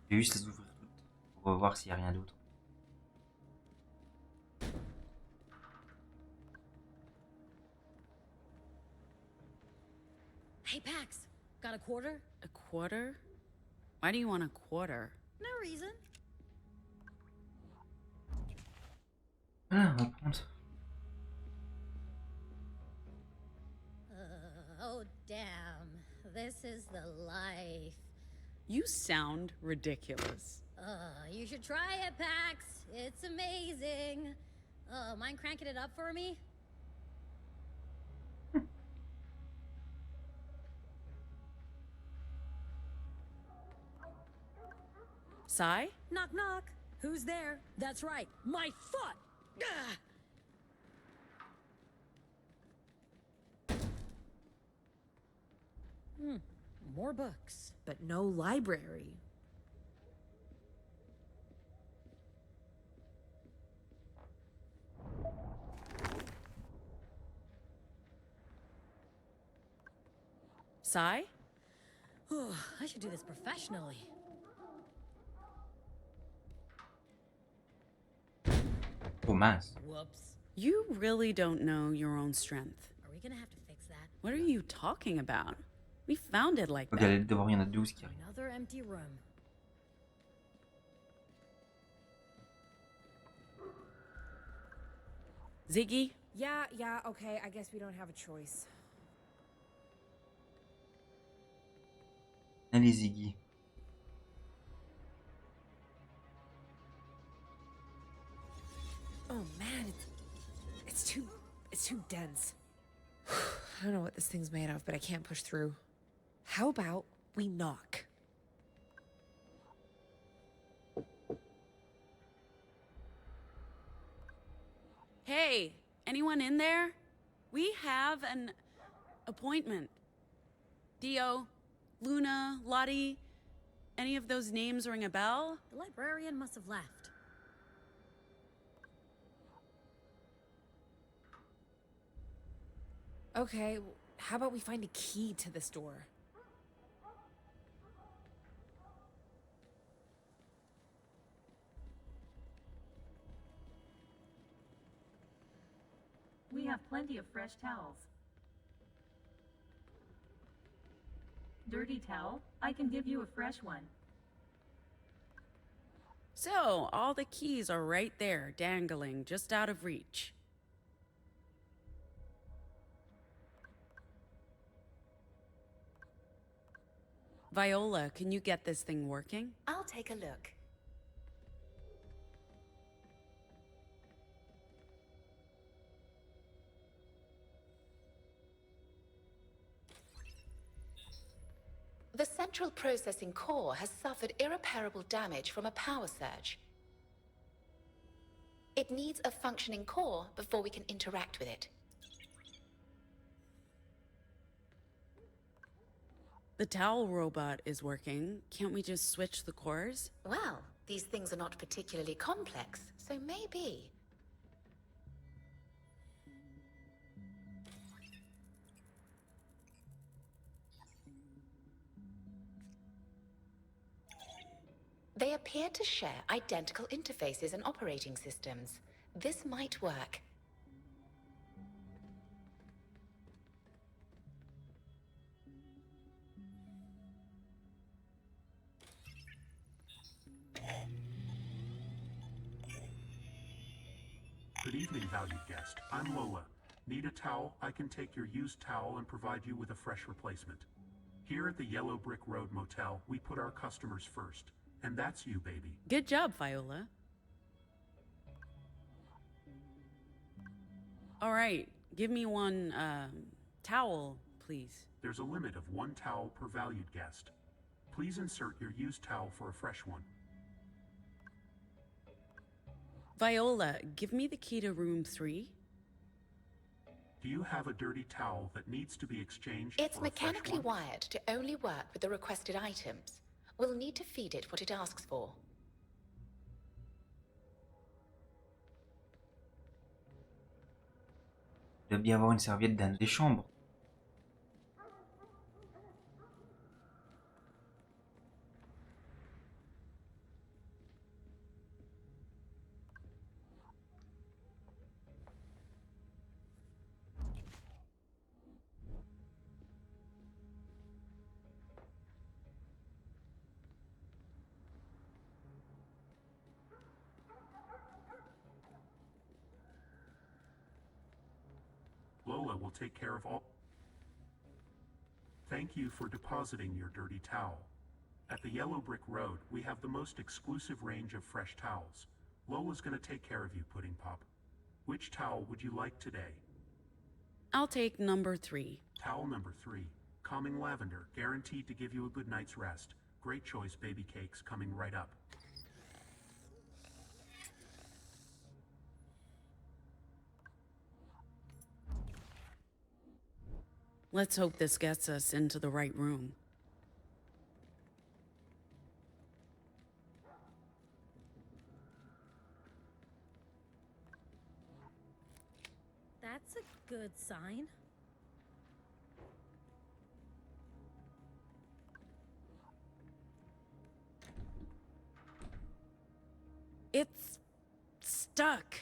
Je vais juste les ouvrir toutes pour voir s'il n'y a rien d'autre. Hey, Pax, got a quarter? A quarter? Why do you want a quarter? No reason. Voilà, on va prendre. Oh, damn. This is the life. You sound ridiculous. You should try it, Pax. It's amazing. Mind cranking it up for me? Sai? Knock, knock. Who's there? That's right, my foot! Ugh. More books. But no library. Sai? I should do this professionally. Oh mince. Whoops. You really don't know your own strength. Are we gonna have to fix that? What are you talking about? We found it like Ok, that. d'abord il y en a 12 qui arrivent. Another empty room. Ziggy? Yeah, okay, I guess we don't have a choice. Allez Ziggy. Oh man, it's too dense. I don't know what this thing's made of, but I can't push through. How about we knock? Hey, anyone in there? We have an appointment. Dio, Luna, Lottie, any of those names ring a bell? The librarian must have left. Okay, how about we find a key to this door? We have plenty of fresh towels. Dirty towel? I can give you a fresh one. So, all the keys are right there, dangling, just out of reach. Viola, can you get this thing working? I'll take a look. The central processing core has suffered irreparable damage from a power surge. It needs a functioning core before we can interact with it. The towel robot is working. Can't we just switch the cores? Well, these things are not particularly complex, so maybe. They appear to share identical interfaces and operating systems. This might work. Good evening, valued guest. I'm Lola. Need a towel? I can take your used towel and provide you with a fresh replacement. Here at the Yellow Brick Road Motel, we put our customers first. And that's you, baby. Good job, Viola. All right, give me one, towel, please. There's a limit of 1 towel per valued guest. Please insert your used towel for a fresh one. Viola, give me the key to room 3. Do you have a dirty towel that needs to be exchanged It's for a fresh mechanically one? wired to only work with the requested items. We'll need to feed it what it asks for. Il doit bien avoir une serviette dans les chambres. Lola will take care of all. Thank you for depositing your dirty towel. At the Yellow Brick Road, we have the most exclusive range of fresh towels. Lola's gonna take care of you, Pudding Pop. Which towel would you like today? I'll take number 3. Towel number 3. Calming lavender, guaranteed to give you a good night's rest. Great choice, baby cakes, coming right up. Let's hope this gets us into the right room. That's a good sign. It's stuck.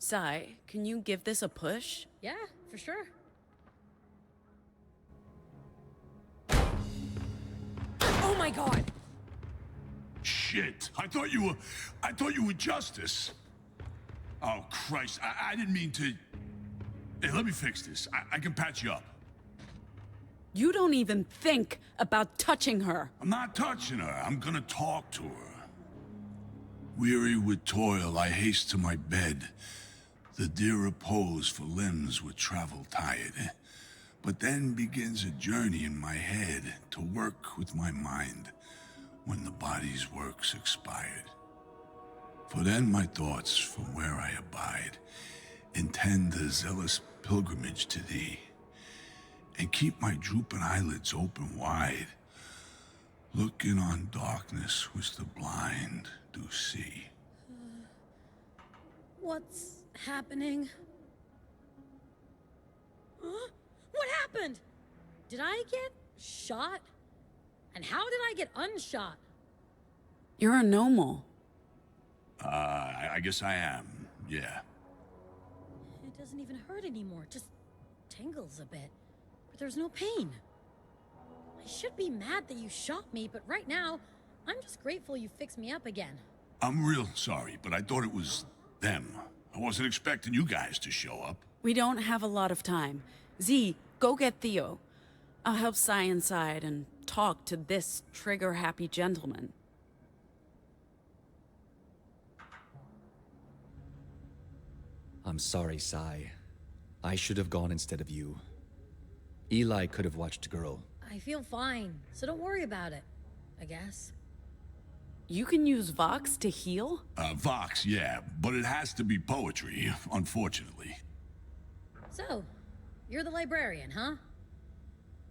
Sai, can you give this a push? Yeah, for sure. Oh my god! Shit! I thought you were Justice. Oh Christ! I didn't mean to. Hey, let me fix this. I can patch you up. You don't even think about touching her. I'm not touching her. I'm gonna talk to her. Weary with toil, I haste to my bed. The dear repose for limbs with travel tired. But then begins a journey in my head to work with my mind when the body's work's expired. For then my thoughts from where I abide intend a zealous pilgrimage to thee, and keep my drooping eyelids open wide, looking on darkness which the blind do see. What's happening? Huh? What happened? Did I get shot? And how did I get unshot? You're a normal. I guess I am, yeah. It doesn't even hurt anymore. Just tingles a bit, but there's no pain. I should be mad that you shot me, but right now, I'm just grateful you fixed me up again. I'm real sorry, but I thought it was them. I wasn't expecting you guys to show up. We don't have a lot of time. Z, go get Theo. I'll help Sai inside and talk to this trigger-happy gentleman. I'm sorry, Sai. I should have gone instead of you. Eli could have watched girl. I feel fine, so don't worry about it, I guess. You can use Vox to heal? Vox, yeah, but it has to be poetry, unfortunately. So, you're the librarian, huh?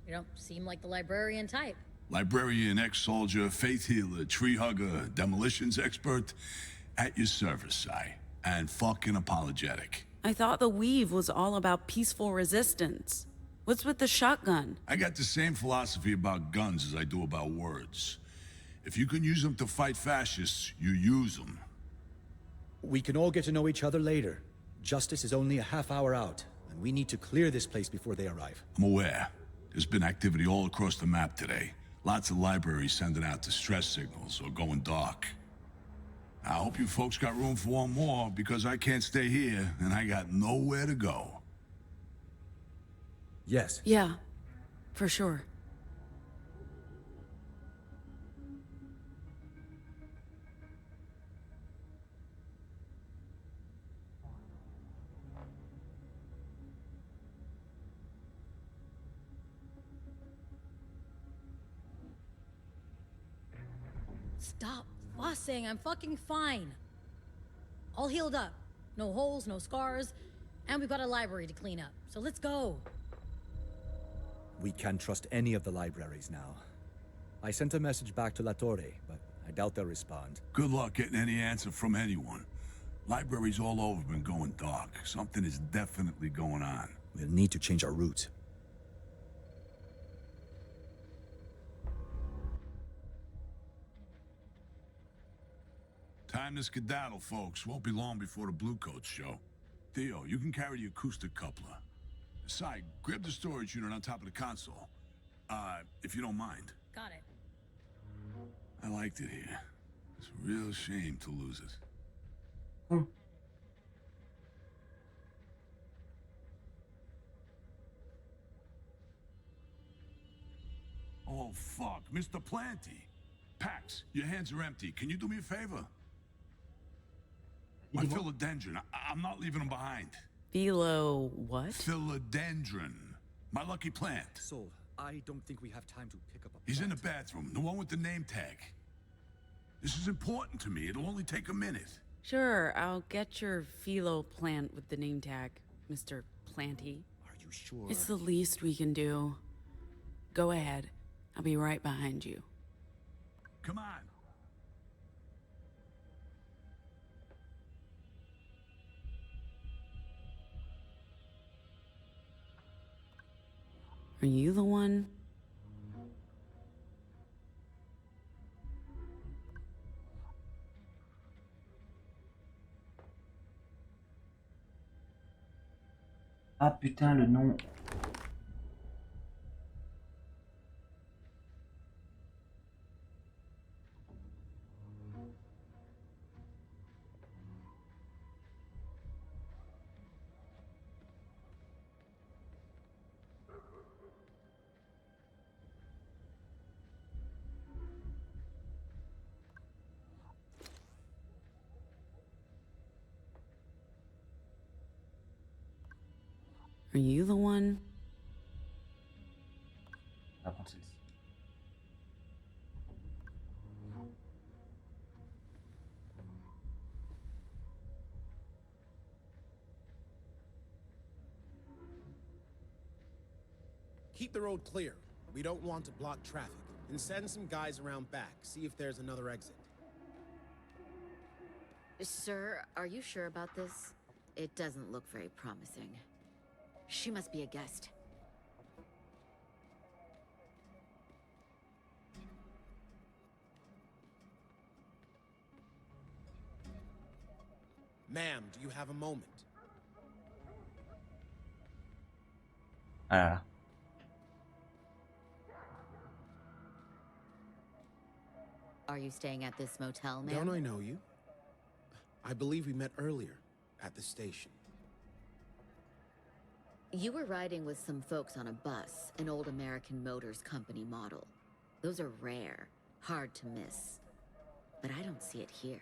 You don't seem like the librarian type. Librarian, ex-soldier, faith healer, tree hugger, demolitions expert. At your service, Sai. And fucking apologetic. I thought the weave was all about peaceful resistance. What's with the shotgun? I got the same philosophy about guns as I do about words. If you can use them to fight fascists, you use them. We can all get to know each other later. Justice is only a half hour out, and we need to clear this place before they arrive. I'm aware. There's been activity all across the map today. Lots of libraries sending out distress signals or going dark. I hope you folks got room for one more, because I can't stay here, and I got nowhere to go. Yes. Yeah, for sure. Stop fussing, I'm fucking fine. All healed up. No holes, no scars, and we've got a library to clean up. So let's go. We can't trust any of the libraries now. I sent a message back to La Torre, but I doubt they'll respond. Good luck getting any answer from anyone. Libraries all over been going dark. Something is definitely going on. We'll need to change our route. Time to skedaddle, folks. Won't be long before the Bluecoats show. Theo, you can carry the acoustic coupler. Sai, grab the storage unit on top of the console. If you don't mind. Got it. I liked it here. It's a real shame to lose it. Oh, fuck. Mr. Planty. Pax, your hands are empty. Can you do me a favor? My philodendron. I'm not leaving them behind. Philo what? Philodendron. My lucky plant. Sol, I don't think we have time to pick up a He's in plant. the bathroom, the one with the name tag. This is important to me. It'll only take a minute. Sure, I'll get your philo plant with the name tag, Mr. Planty. Are you sure? It's the least we can do. Go ahead. I'll be right behind you. Come on. Are you the one? Ah putain, le nom. Are you the one? On va prendre celle-ci. Keep the road clear. We don't want to block traffic. And send some guys around back, see if there's another exit. Sir, are you sure about this? It doesn't look very promising. She must be a guest. Ma'am, do you have a moment? Ah là là. Are you staying at this motel, ma'am? Don't I know you? I believe we met earlier at the station. You were riding with some folks on a bus, an old American Motors Company model. Those are rare, hard to miss. But I don't see it here.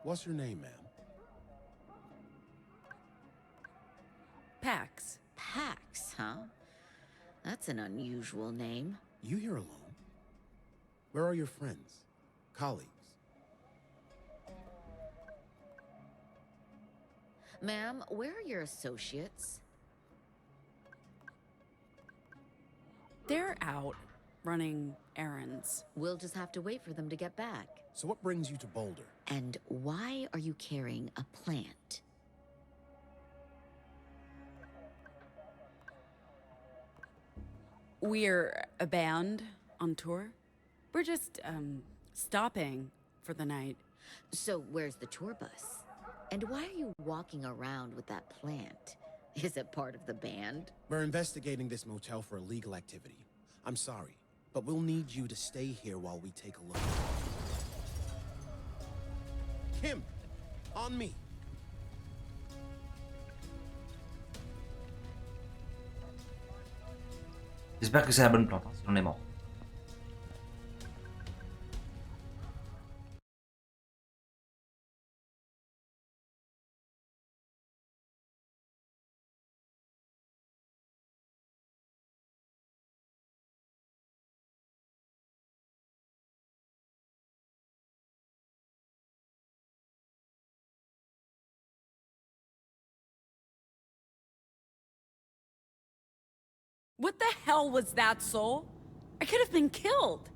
What's your name, ma'am? Pax. Pax, huh? That's an unusual name. You here alone? Where are your friends? Colleagues? Ma'am, where are your associates? They're out running errands. We'll just have to wait for them to get back. So what brings you to Boulder? And why are you carrying a plant? We're a band on tour. We're just, stopping for the night. So where's the tour bus? And why are you walking around with that plant? Is it part of the band? We're investigating this motel for illegal activity. I'm sorry, but we'll need you to stay here while we take a look. Kim, on me. J'espère que c'est la bonne plante, hein, sinon on est mort. What the hell was that, Soul? I could have been killed.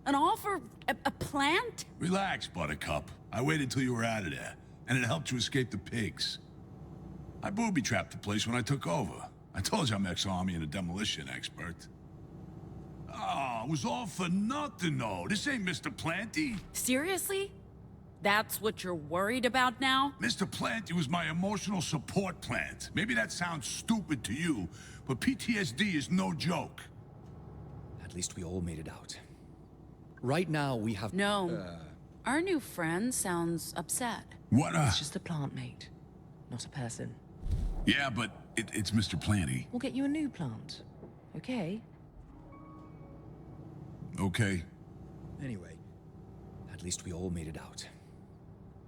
And all for a plant? Relax, Buttercup. I waited till you were out of there, and it helped you escape the pigs. I booby-trapped the place when I took over. I told you I'm ex-army and a demolition expert. Oh, it was all for nothing, though. This ain't Mr. Planty. Seriously? That's what you're worried about now? Mr. Planty was my emotional support plant. Maybe that sounds stupid to you, but PTSD is no joke. At least we all made it out. Right now, we have... No. Our new friend sounds upset. What It's just a plant, mate. Not a person. Yeah, but it's Mr. Planty. We'll get you a new plant. Okay? Okay. Anyway, at least we all made it out.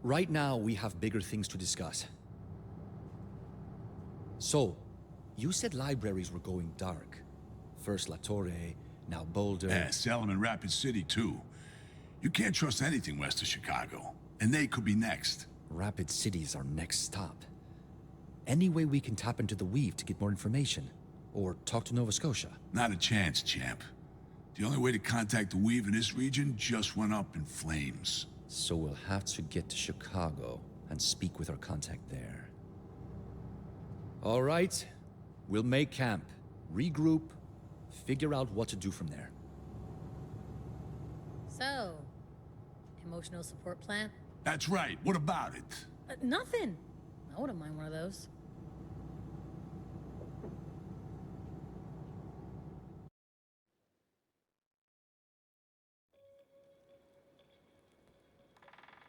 Right now, we have bigger things to discuss. So, you said libraries were going dark. First La Torre, now Boulder. Yeah, Salem and Rapid City, too. You can't trust anything west of Chicago. And they could be next. Rapid City's our next stop. Any way we can tap into the Weave to get more information? Or talk to Nova Scotia? Not a chance, champ. The only way to contact the Weave in this region just went up in flames. So we'll have to get to Chicago and speak with our contact there. All right. We'll make camp, regroup, figure out what to do from there. So, emotional support plan? That's right. What about it? Nothing. I wouldn't mind one of those.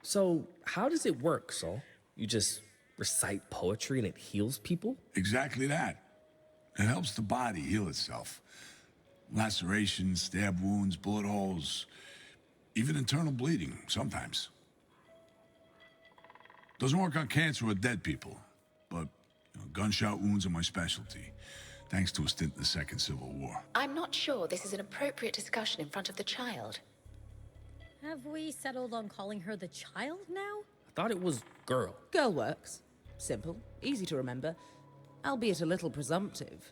So, how does it work, Saul? You just recite poetry and it heals people? Exactly that. It helps the body heal itself. Lacerations, stab wounds, bullet holes, even internal bleeding, sometimes. Doesn't work on cancer or dead people, but gunshot wounds are my specialty, thanks to a stint in the Second Civil War. I'm not sure this is an appropriate discussion in front of the child. Have we settled on calling her the child now? I thought it was girl. Girl works. Simple, easy to remember, albeit a little presumptive.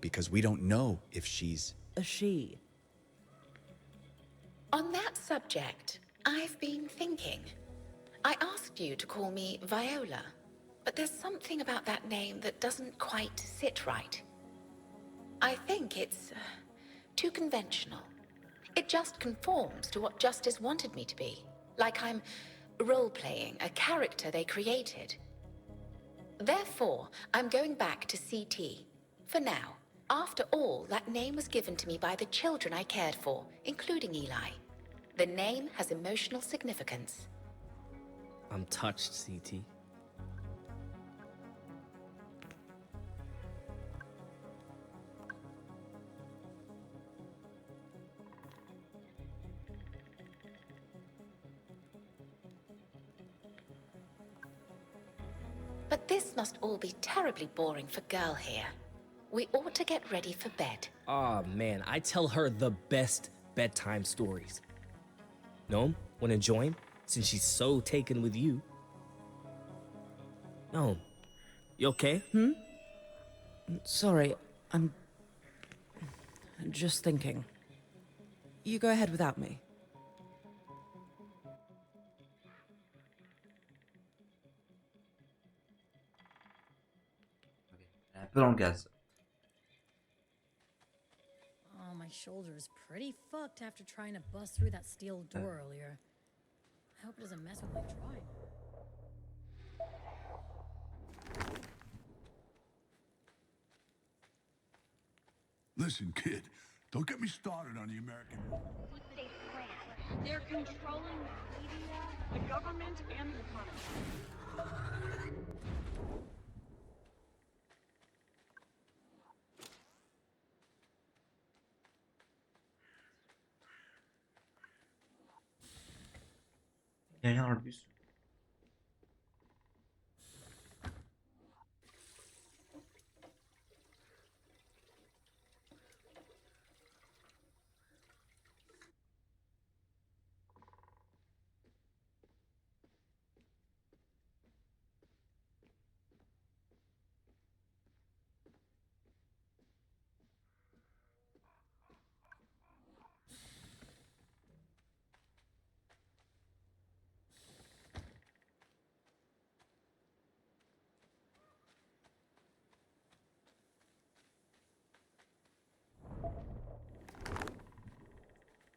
Because we don't know if she's... A she. On that subject, I've been thinking. I asked you to call me Viola, but there's something about that name that doesn't quite sit right. I think it's too conventional. It just conforms to what Justice wanted me to be. Like I'm role-playing a character they created. Therefore, I'm going back to CT. For now. After all, that name was given to me by the children I cared for, including Eli. The name has emotional significance. I'm touched, CT. But this must all be terribly boring for Girl here. We ought to get ready for bed. Aw, man, I tell her the best bedtime stories. Gnome, wanna join? Since she's so taken with you. Gnome, you okay? Sorry, I'm just thinking. You go ahead without me. Un peu dans le gaz. Oh, my shoulder is pretty fucked after trying to bust through that steel door earlier. I hope it doesn't mess with my drawing. Listen, kid, don't get me started on the American... They're controlling the media, the government, and the economy. Il y a rien dans le bus.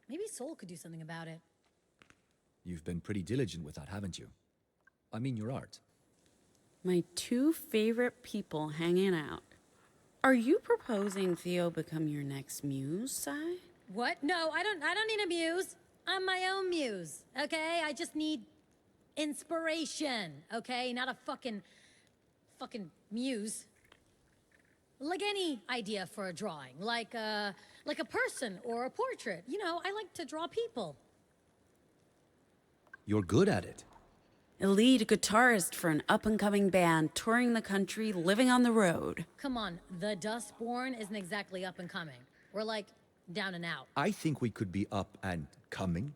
Maybe Soul could do something about it. You've been pretty diligent with that, haven't you? I mean your art. My two favorite people hanging out. Are you proposing Theo become your next muse, Sai? What? No, I don't need a muse. I'm my own muse, okay? I just need inspiration, okay? Not a fucking muse. Like any idea for a drawing, like a person or a portrait. You know, I like to draw people. You're good at it. A lead guitarist for an up-and-coming band, touring the country, living on the road. Come on, the Dustborn isn't exactly up and coming. We're like down and out. I think we could be up and coming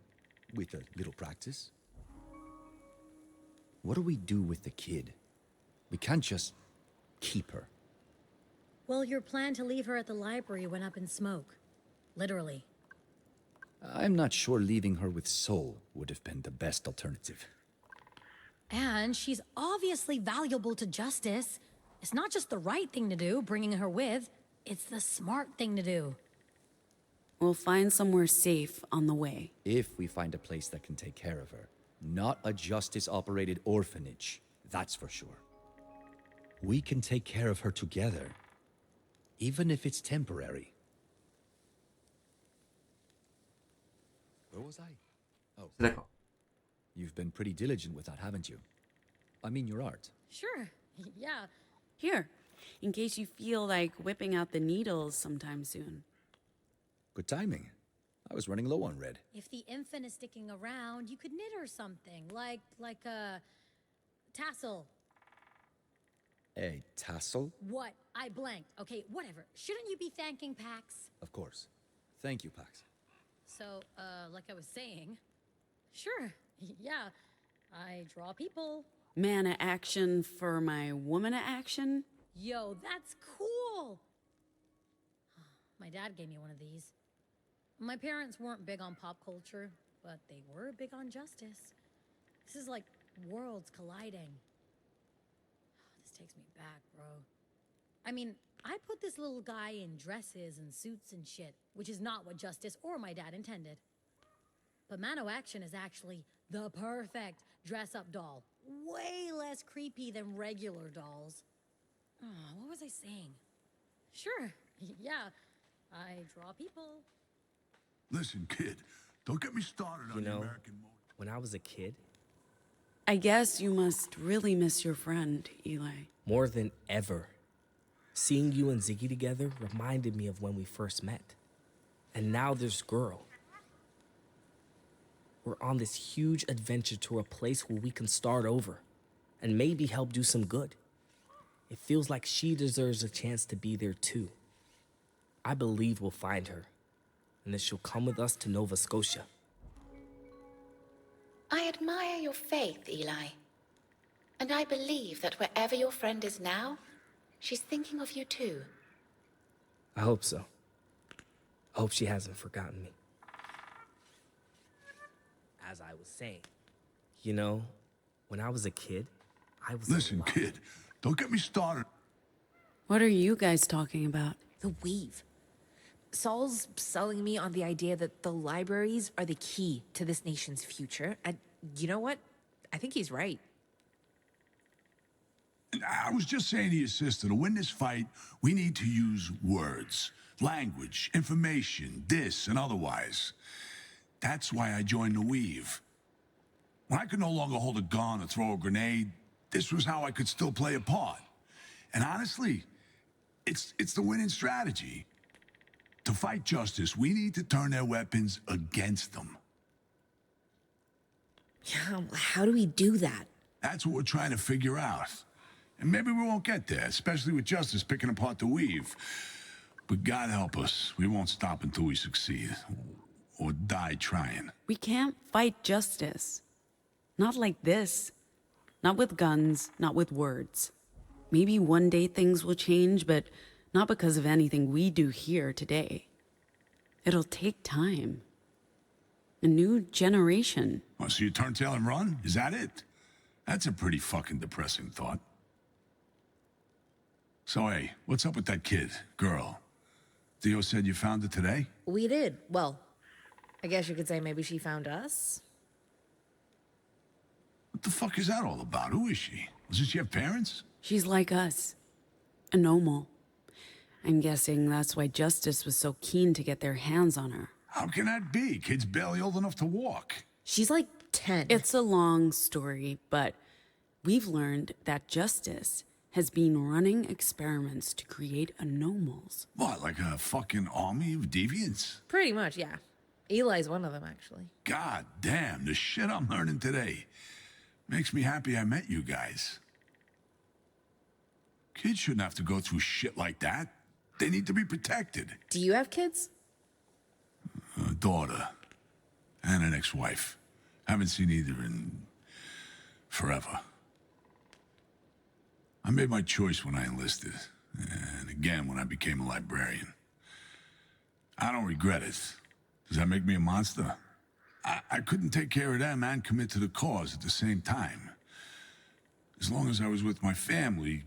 with a little practice. What do we do with the kid? We can't just keep her. Well, your plan to leave her at the library went up in smoke. Literally. I'm not sure leaving her with Soul would have been the best alternative. And she's obviously valuable to Justice. It's not just the right thing to do, bringing her with. It's the smart thing to do. We'll find somewhere safe on the way. If we find a place that can take care of her. Not a Justice-operated orphanage, that's for sure. We can take care of her together. Even if it's temporary. Where was I? Oh. D'accord. You've been pretty diligent with that, haven't you? I mean your art. Sure, yeah. Here, in case you feel like whipping out the needles sometime soon. Good timing. I was running low on red. If the infant is sticking around, you could knit her something, like a tassel. A tassel? What? I blanked. Okay, whatever. Shouldn't you be thanking Pax? Of course. Thank you, Pax. So, like I was saying, sure, yeah, I draw people. Man of action for my woman of action? Yo, that's cool! My dad gave me one of these. My parents weren't big on pop culture, but they were big on justice. This is like worlds colliding. This takes me back, bro. I mean, I put this little guy in dresses and suits and shit, which is not what Justice or my dad intended. But Mano Action is actually the perfect dress-up doll. Way less creepy than regular dolls. Oh, what was I saying? Sure. Yeah. I draw people. Listen, kid, don't get me started on the American motor. When I was a kid, I guess you must really miss your friend, Eli. more than ever, seeing you and Ziggy together reminded me of when we first met. And now this girl. We're on this huge adventure to a place where we can start over and maybe help do some good. It feels like she deserves a chance to be there too. I believe we'll find her, and that she'll come with us to Nova Scotia. I admire your faith, Eli. And I believe that wherever your friend is now, she's thinking of you too. I hope so. I hope she hasn't forgotten me. As I was saying, you know, when I was a kid, I was Listen, kid, don't get me started. What are you guys talking about? The weave. Saul's selling me on the idea that the libraries are the key to this nation's future. And you know what? I think he's right. I was just saying to your sister, to win this fight, we need to use words, language, information, this and otherwise. That's why I joined the Weave. When I could no longer hold a gun or throw a grenade, this was how I could still play a part. And honestly, it's the winning strategy. To fight justice, we need to turn their weapons against them. Yeah, how do we do that? That's what we're trying to figure out. And maybe we won't get there, especially with justice picking apart the Weave. But God help us, we won't stop until we succeed. Or die trying. We can't fight justice. Not like this. Not with guns, not with words. Maybe one day things will change, but not because of anything we do here today. It'll take time. A new generation. Oh, so you turn tail and run? Is that it? That's a pretty fucking depressing thought. So, hey, what's up with that kid, girl? Theo said you found her today? We did. Well, I guess you could say maybe she found us. What the fuck is that all about? Who is she? Doesn't she have parents? She's like us. A normal. I'm guessing that's why Justice was so keen to get their hands on her. How can that be? Kid's barely old enough to walk. She's like 10. It's a long story, but we've learned that Justice has been running experiments to create anomals. What, like a fucking army of deviants? Pretty much, yeah. Eli's one of them, actually. God damn, the shit I'm learning today. Makes me happy I met you guys. Kids shouldn't have to go through shit like that. They need to be protected. Do you have kids? A daughter. And an ex-wife. Haven't seen either in... forever. I made my choice when I enlisted. And again when I became a librarian. I don't regret it. Does that make me a monster? I couldn't take care of them and commit to the cause at the same time. As long as I was with my family,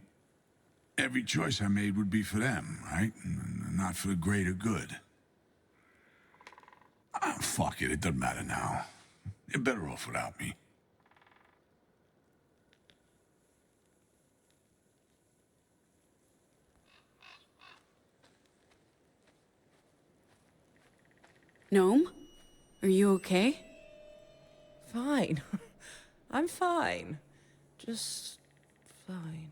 every choice I made would be for them, right? And not for the greater good. Ah, fuck it, it doesn't matter now. You're better off without me. Gnome? Are you okay? Fine. I'm fine. Just fine.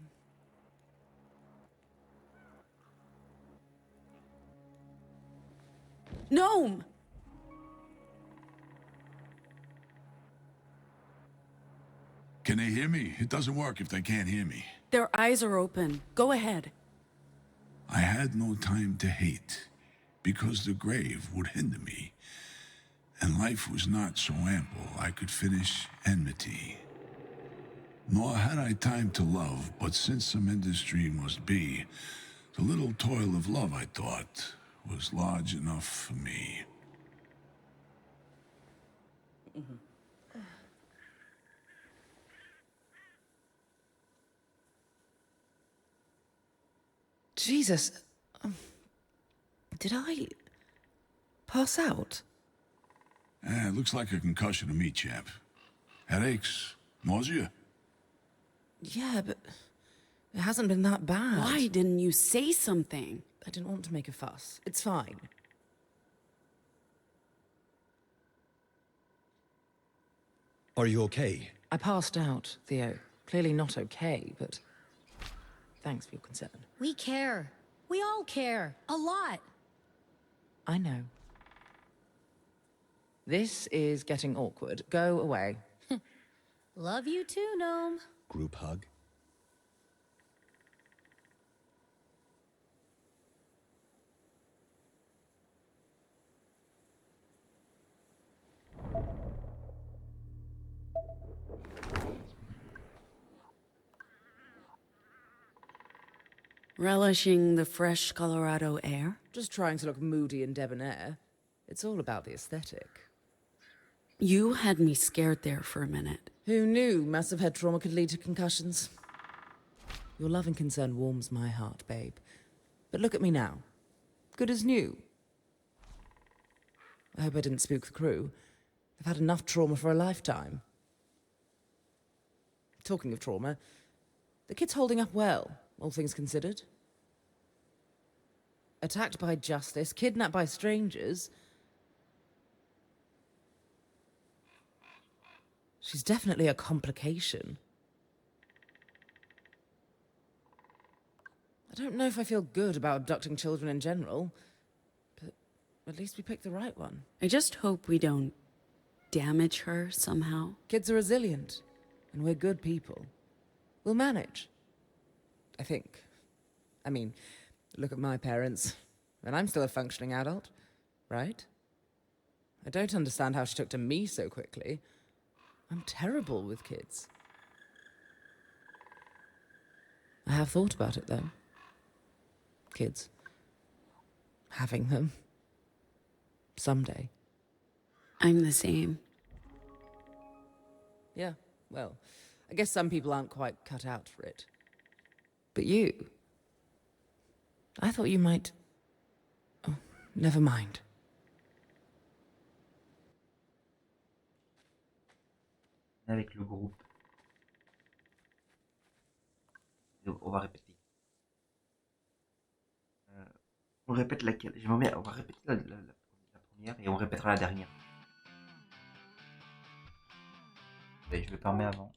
Gnome! Can they hear me? It doesn't work if they can't hear me. Their eyes are open. Go ahead. I had no time to hate, because the grave would hinder me. And life was not so ample I could finish enmity. Nor had I time to love, but since some industry must be, the little toil of love, I thought, was large enough for me. Jesus. Did I pass out? It looks like a concussion to me, champ. Headaches, nausea. Yeah, but it hasn't been that bad. Why didn't you say something? I didn't want to make a fuss. It's fine. Are you okay? I passed out, Theo. Clearly not okay, but thanks for your concern. We care. We all care. A lot. I know. This is getting awkward. Go away. Love you too, Gnome. Group hug? Relishing the fresh Colorado air? Just trying to look moody and debonair. It's all about the aesthetic. You had me scared there for a minute. Who knew massive head trauma could lead to concussions? Your love and concern warms my heart, babe. But look at me now. Good as new. I hope I didn't spook the crew. They've had enough trauma for a lifetime. Talking of trauma, the kid's holding up well, all things considered. Attacked by justice, kidnapped by strangers. She's definitely a complication. I don't know if I feel good about abducting children in general, but at least we picked the right one. I just hope we don't damage her somehow. Kids are resilient, and we're good people. We'll manage. I think. I mean, look at my parents, and I'm still a functioning adult, right? I don't understand how she took to me so quickly. I'm terrible with kids. I have thought about it, though. Kids. Having them. Someday. I'm the same. Yeah, well, I guess some people aren't quite cut out for it. But you... I thought you might... Oh, never mind. Avec le groupe. On va répéter. On répète laquelle? J'aimerais bien. On va répéter la première et on répétera la dernière. Allez, je le permets avant.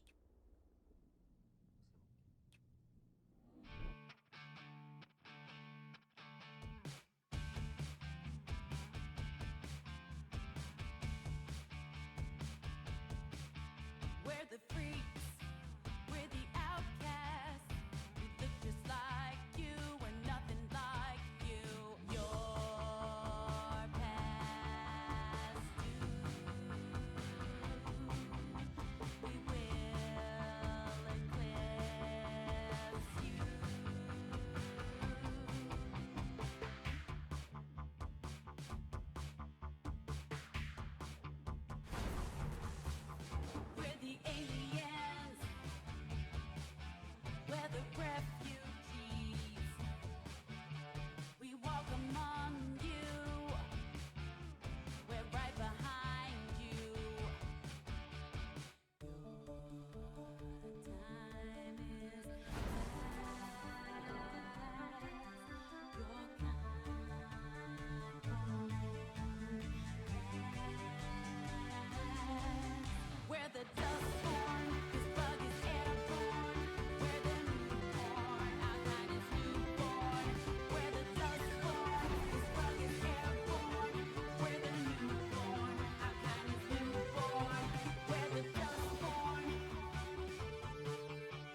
Where the dustborn, his bug is airborne. Where the newborn, our kind is newborn. Where the dustborn, his bug is airborne. Where the newborn, our kind is newborn. Where the dustborn.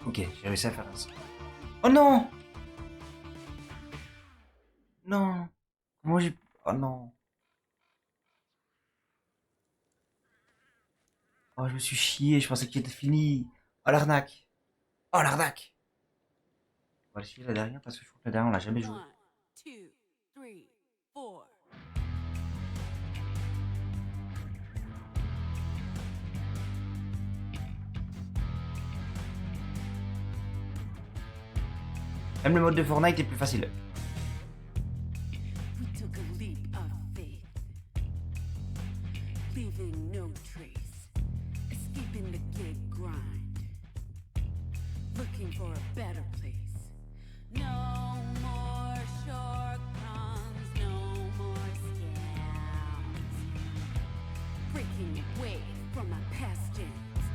Ok, j'ai réussi à faire ça. Oh non! Non! Comment j'ai... Oh non! Oh, je me suis chié, je pensais qu'il était fini. Oh l'arnaque! Oh l'arnaque! On va essayer la dernière parce que je crois que la dernière on l'a jamais joué. 1, 2, 3, 4. Même le mode de Fortnite est plus facile. We took a leap of faith, leaving no trace, escaping the gig grind, looking for a better place. No more shortcomes, no more scams. Breaking away from my past dance.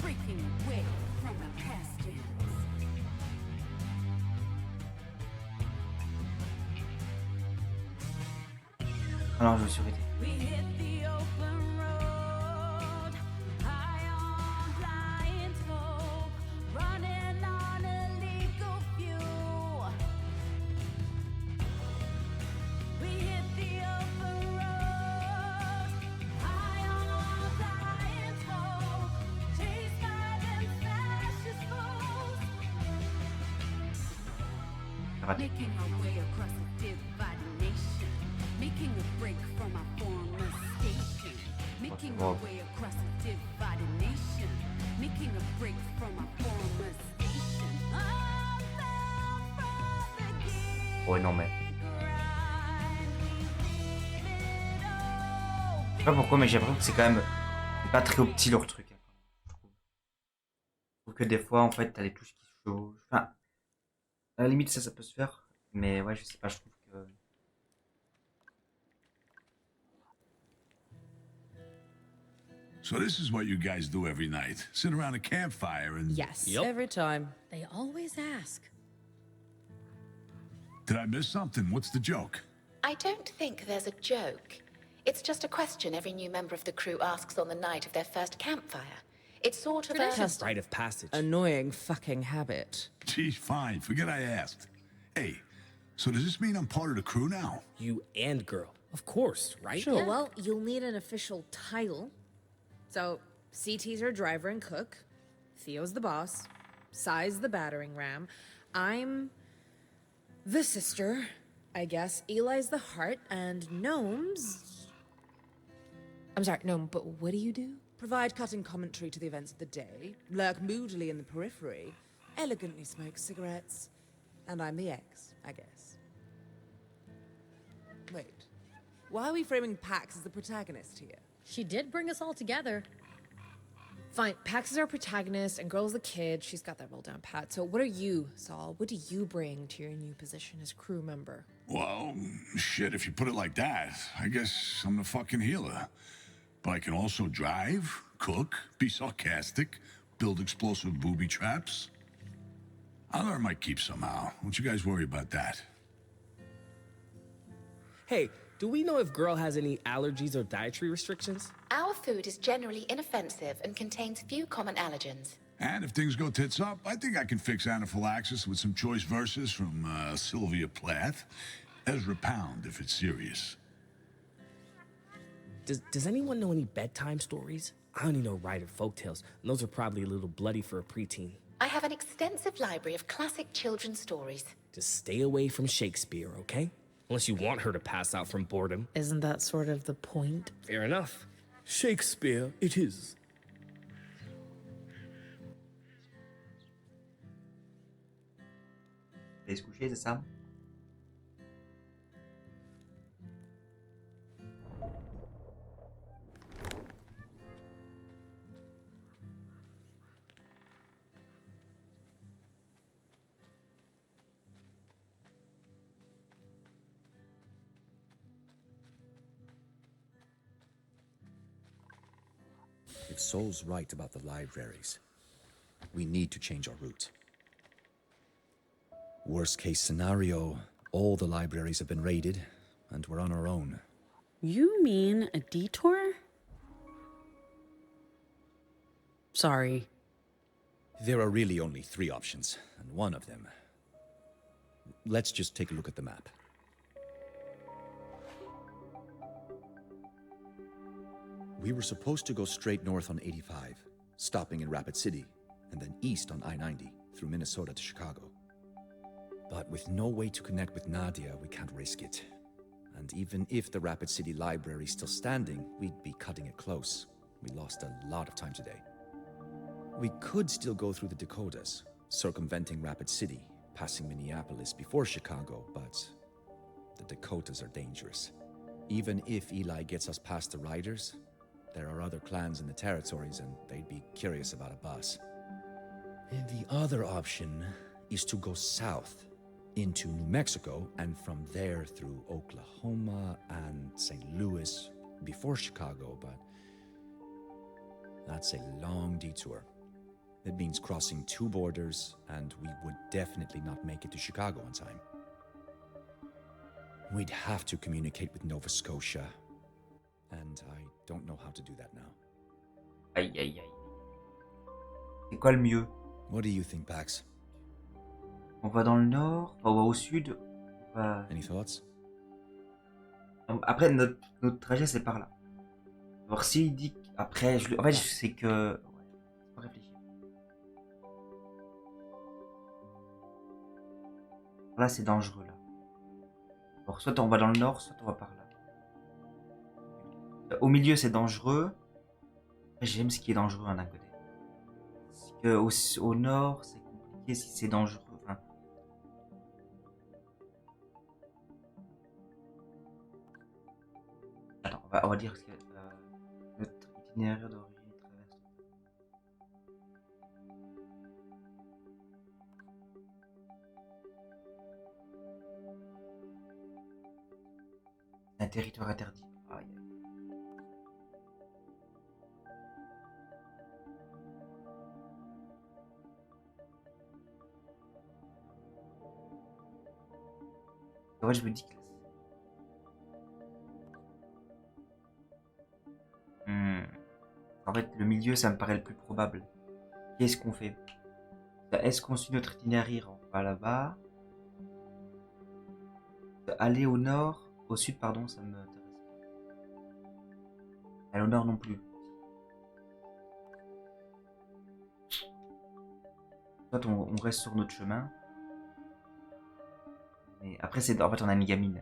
Breaking away from my past dance. Alors je me suis arrêté. We hit the open road, high on blind hope, running on illegal fuel. We hit the open road, high on blind hope, chased by them fascist fools. Making our way across a divided nation. Making a break from our former station. Making our way across a divided nation. Making a break from our former station. I'm bound for the gig. Ouais, non, mais. Je sais pas pourquoi, mais j'ai l'impression que c'est quand même pas très opti leur truc. Je trouve que des fois, en fait, t'as les touches qui chauffent. Enfin, à la limite, ça peut se faire. Mais ouais, je sais pas, je trouve que. So this is what you guys do every night. Sit around a campfire and... Yes, every time. They always ask. Did I miss something? What's the joke? I don't think there's a joke. It's just a question every new member of the crew asks on the night of their first campfire. It's sort of a... Rite of passage. Annoying fucking habit. Geez, fine. Forget I asked. Hey, so does this mean I'm part of the crew now? You and girl. Of course, right? Sure, well, you'll need an official title. So, CT's our driver and cook. Theo's the boss. Sai's the battering ram. I'm the sister, I guess. Eli's the heart, and Gnome's... I'm sorry, Gnome, but what do you do? Provide cutting commentary to the events of the day, lurk moodily in the periphery, elegantly smoke cigarettes, and I'm the ex, I guess. Wait, why are we framing Pax as the protagonist here? She did bring us all together. Fine, Pax is our protagonist and Girl's the kid. She's got that roll down pat. So what are you, Saul? What do you bring to your new position as crew member? Well, shit, if you put it like that, I guess I'm the fucking healer. But I can also drive, cook, be sarcastic, build explosive booby traps. I'll earn my keep somehow. Don't you guys worry about that. Hey, do we know if girl has any allergies or dietary restrictions? Our food is generally inoffensive and contains few common allergens. And if things go tits up, I think I can fix anaphylaxis with some choice verses from Sylvia Plath. Ezra Pound, if it's serious. Does anyone know any bedtime stories? I only know Ryder folktales, and those are probably a little bloody for a preteen. I have an extensive library of classic children's stories. Just stay away from Shakespeare, okay? Unless you want her to pass out from boredom. Isn't that sort of the point? Fair enough. Shakespeare it is. Allez se coucher, c'est ça? If Sol's right about the libraries, we need to change our route. Worst case scenario, all the libraries have been raided, and we're on our own. You mean a detour? Sorry. There are really only 3 options, and one of them... Let's just take a look at the map. We were supposed to go straight north on 85, stopping in Rapid City, and then east on I-90 through Minnesota to Chicago. But with no way to connect with Nadia, we can't risk it. And even if the Rapid City library is still standing, we'd be cutting it close. We lost a lot of time today. We could still go through the Dakotas, circumventing Rapid City, passing Minneapolis before Chicago, but the Dakotas are dangerous. Even if Eli gets us past the Riders, there are other clans in the territories and they'd be curious about a bus. And the other option is to go south, into New Mexico, and from there through Oklahoma and St. Louis before Chicago, but that's a long detour. It means crossing 2 borders, and we would definitely not make it to Chicago on time. We'd have to communicate with Nova Scotia, and I don't know how to do that now. Aïe, aïe, aïe. C'est quoi le mieux? What do you think, Pax? On va dans le nord, on va au sud, on va... Any thoughts? Après, notre trajet, c'est par là. Alors, s'il dit... Après, en fait, c'est que... Ouais, c'est pas réfléchir. Là, c'est dangereux, là. Alors, soit on va dans le nord, soit on va par là. Au milieu, c'est dangereux. J'aime ce qui est dangereux d'un côté. Parce que au nord, c'est compliqué si c'est dangereux. Enfin... Attends, on va dire que notre itinéraire d'origine traverse. Un territoire interdit. Aïe, aïe. Ouais, je me dis que... En fait, le milieu, ça me paraît le plus probable. Qu'est-ce qu'on fait? Est-ce qu'on suit notre itinéraire? On va là-bas. Aller au nord, au sud, pardon, ça me intéresse. Aller au nord non plus. Soit on reste sur notre chemin. Mais après, c'est... En fait, on a mis gamine.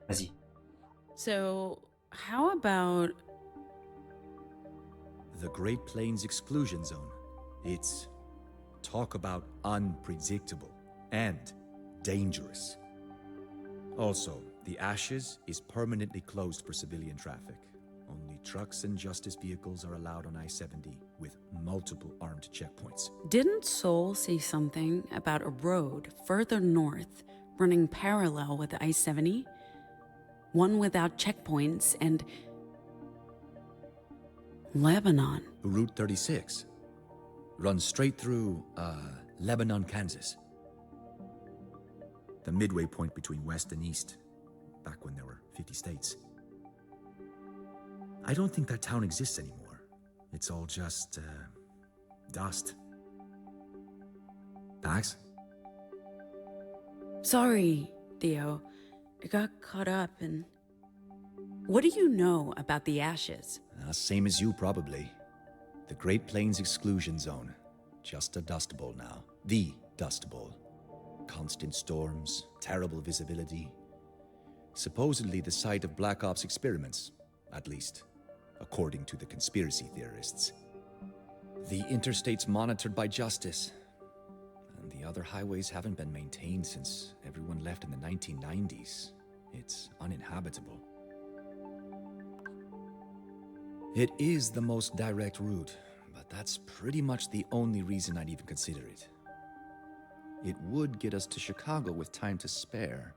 Vas-y. So, how about... The Great Plains Exclusion Zone. It's... Talk about unpredictable and dangerous. Also, the Ashes is permanently closed for civilian traffic. Only trucks and justice vehicles are allowed on I-70, with multiple armed checkpoints. Didn't Soul say something about a road further north running parallel with I-70? One without checkpoints and... Lebanon. Route 36 runs straight through, Lebanon, Kansas. The midway point between West and East, back when there were 50 states. I don't think that town exists anymore. It's all just, dust. Pax? Sorry, Theo. I got caught up in... What do you know about the Ashes? Same as you, probably. The Great Plains Exclusion Zone. Just a dust bowl now. The Dust Bowl. Constant storms, terrible visibility. Supposedly the site of Black Ops experiments, at least, according to the conspiracy theorists. The interstate's monitored by justice, and the other highways haven't been maintained since everyone left in the 1990s. It's uninhabitable. It is the most direct route, but that's pretty much the only reason I'd even consider it. It would get us to Chicago with time to spare.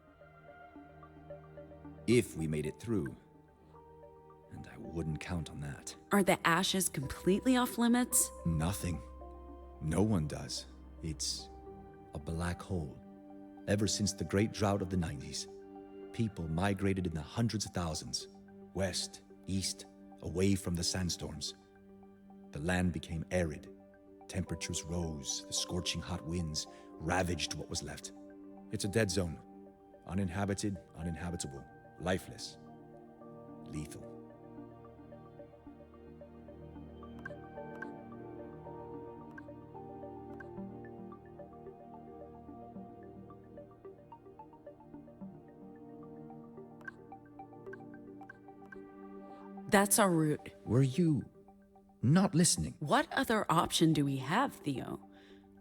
If we made it through. And I wouldn't count on that. Are the Ashes completely off limits? Nothing. No one does. It's a black hole. Ever since the great drought of the 90s, people migrated in the hundreds of thousands. West, east, away from the sandstorms. The land became arid. Temperatures rose, the scorching hot winds ravaged what was left. It's a dead zone. Uninhabited, uninhabitable, lifeless, lethal. That's our route. Were you not listening? What other option do we have, Theo?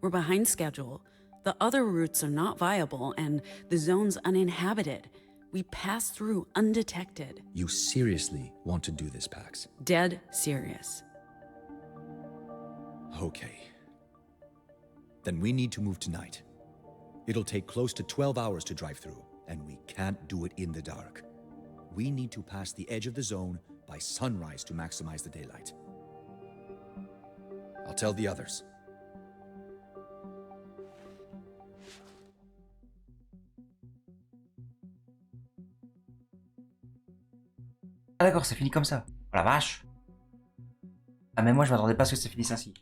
We're behind schedule. The other routes are not viable, and the zone's uninhabited. We pass through undetected. You seriously want to do this, Pax? Dead serious. Okay. Then we need to move tonight. It'll take close to 12 hours to drive through, and we can't do it in the dark. We need to pass the edge of the zone by sunrise to maximize the daylight. I'll tell the others. Ah d'accord, ça finit comme ça. Oh la vache. Ah mais moi je m'attendais pas à ce que ça finisse ainsi.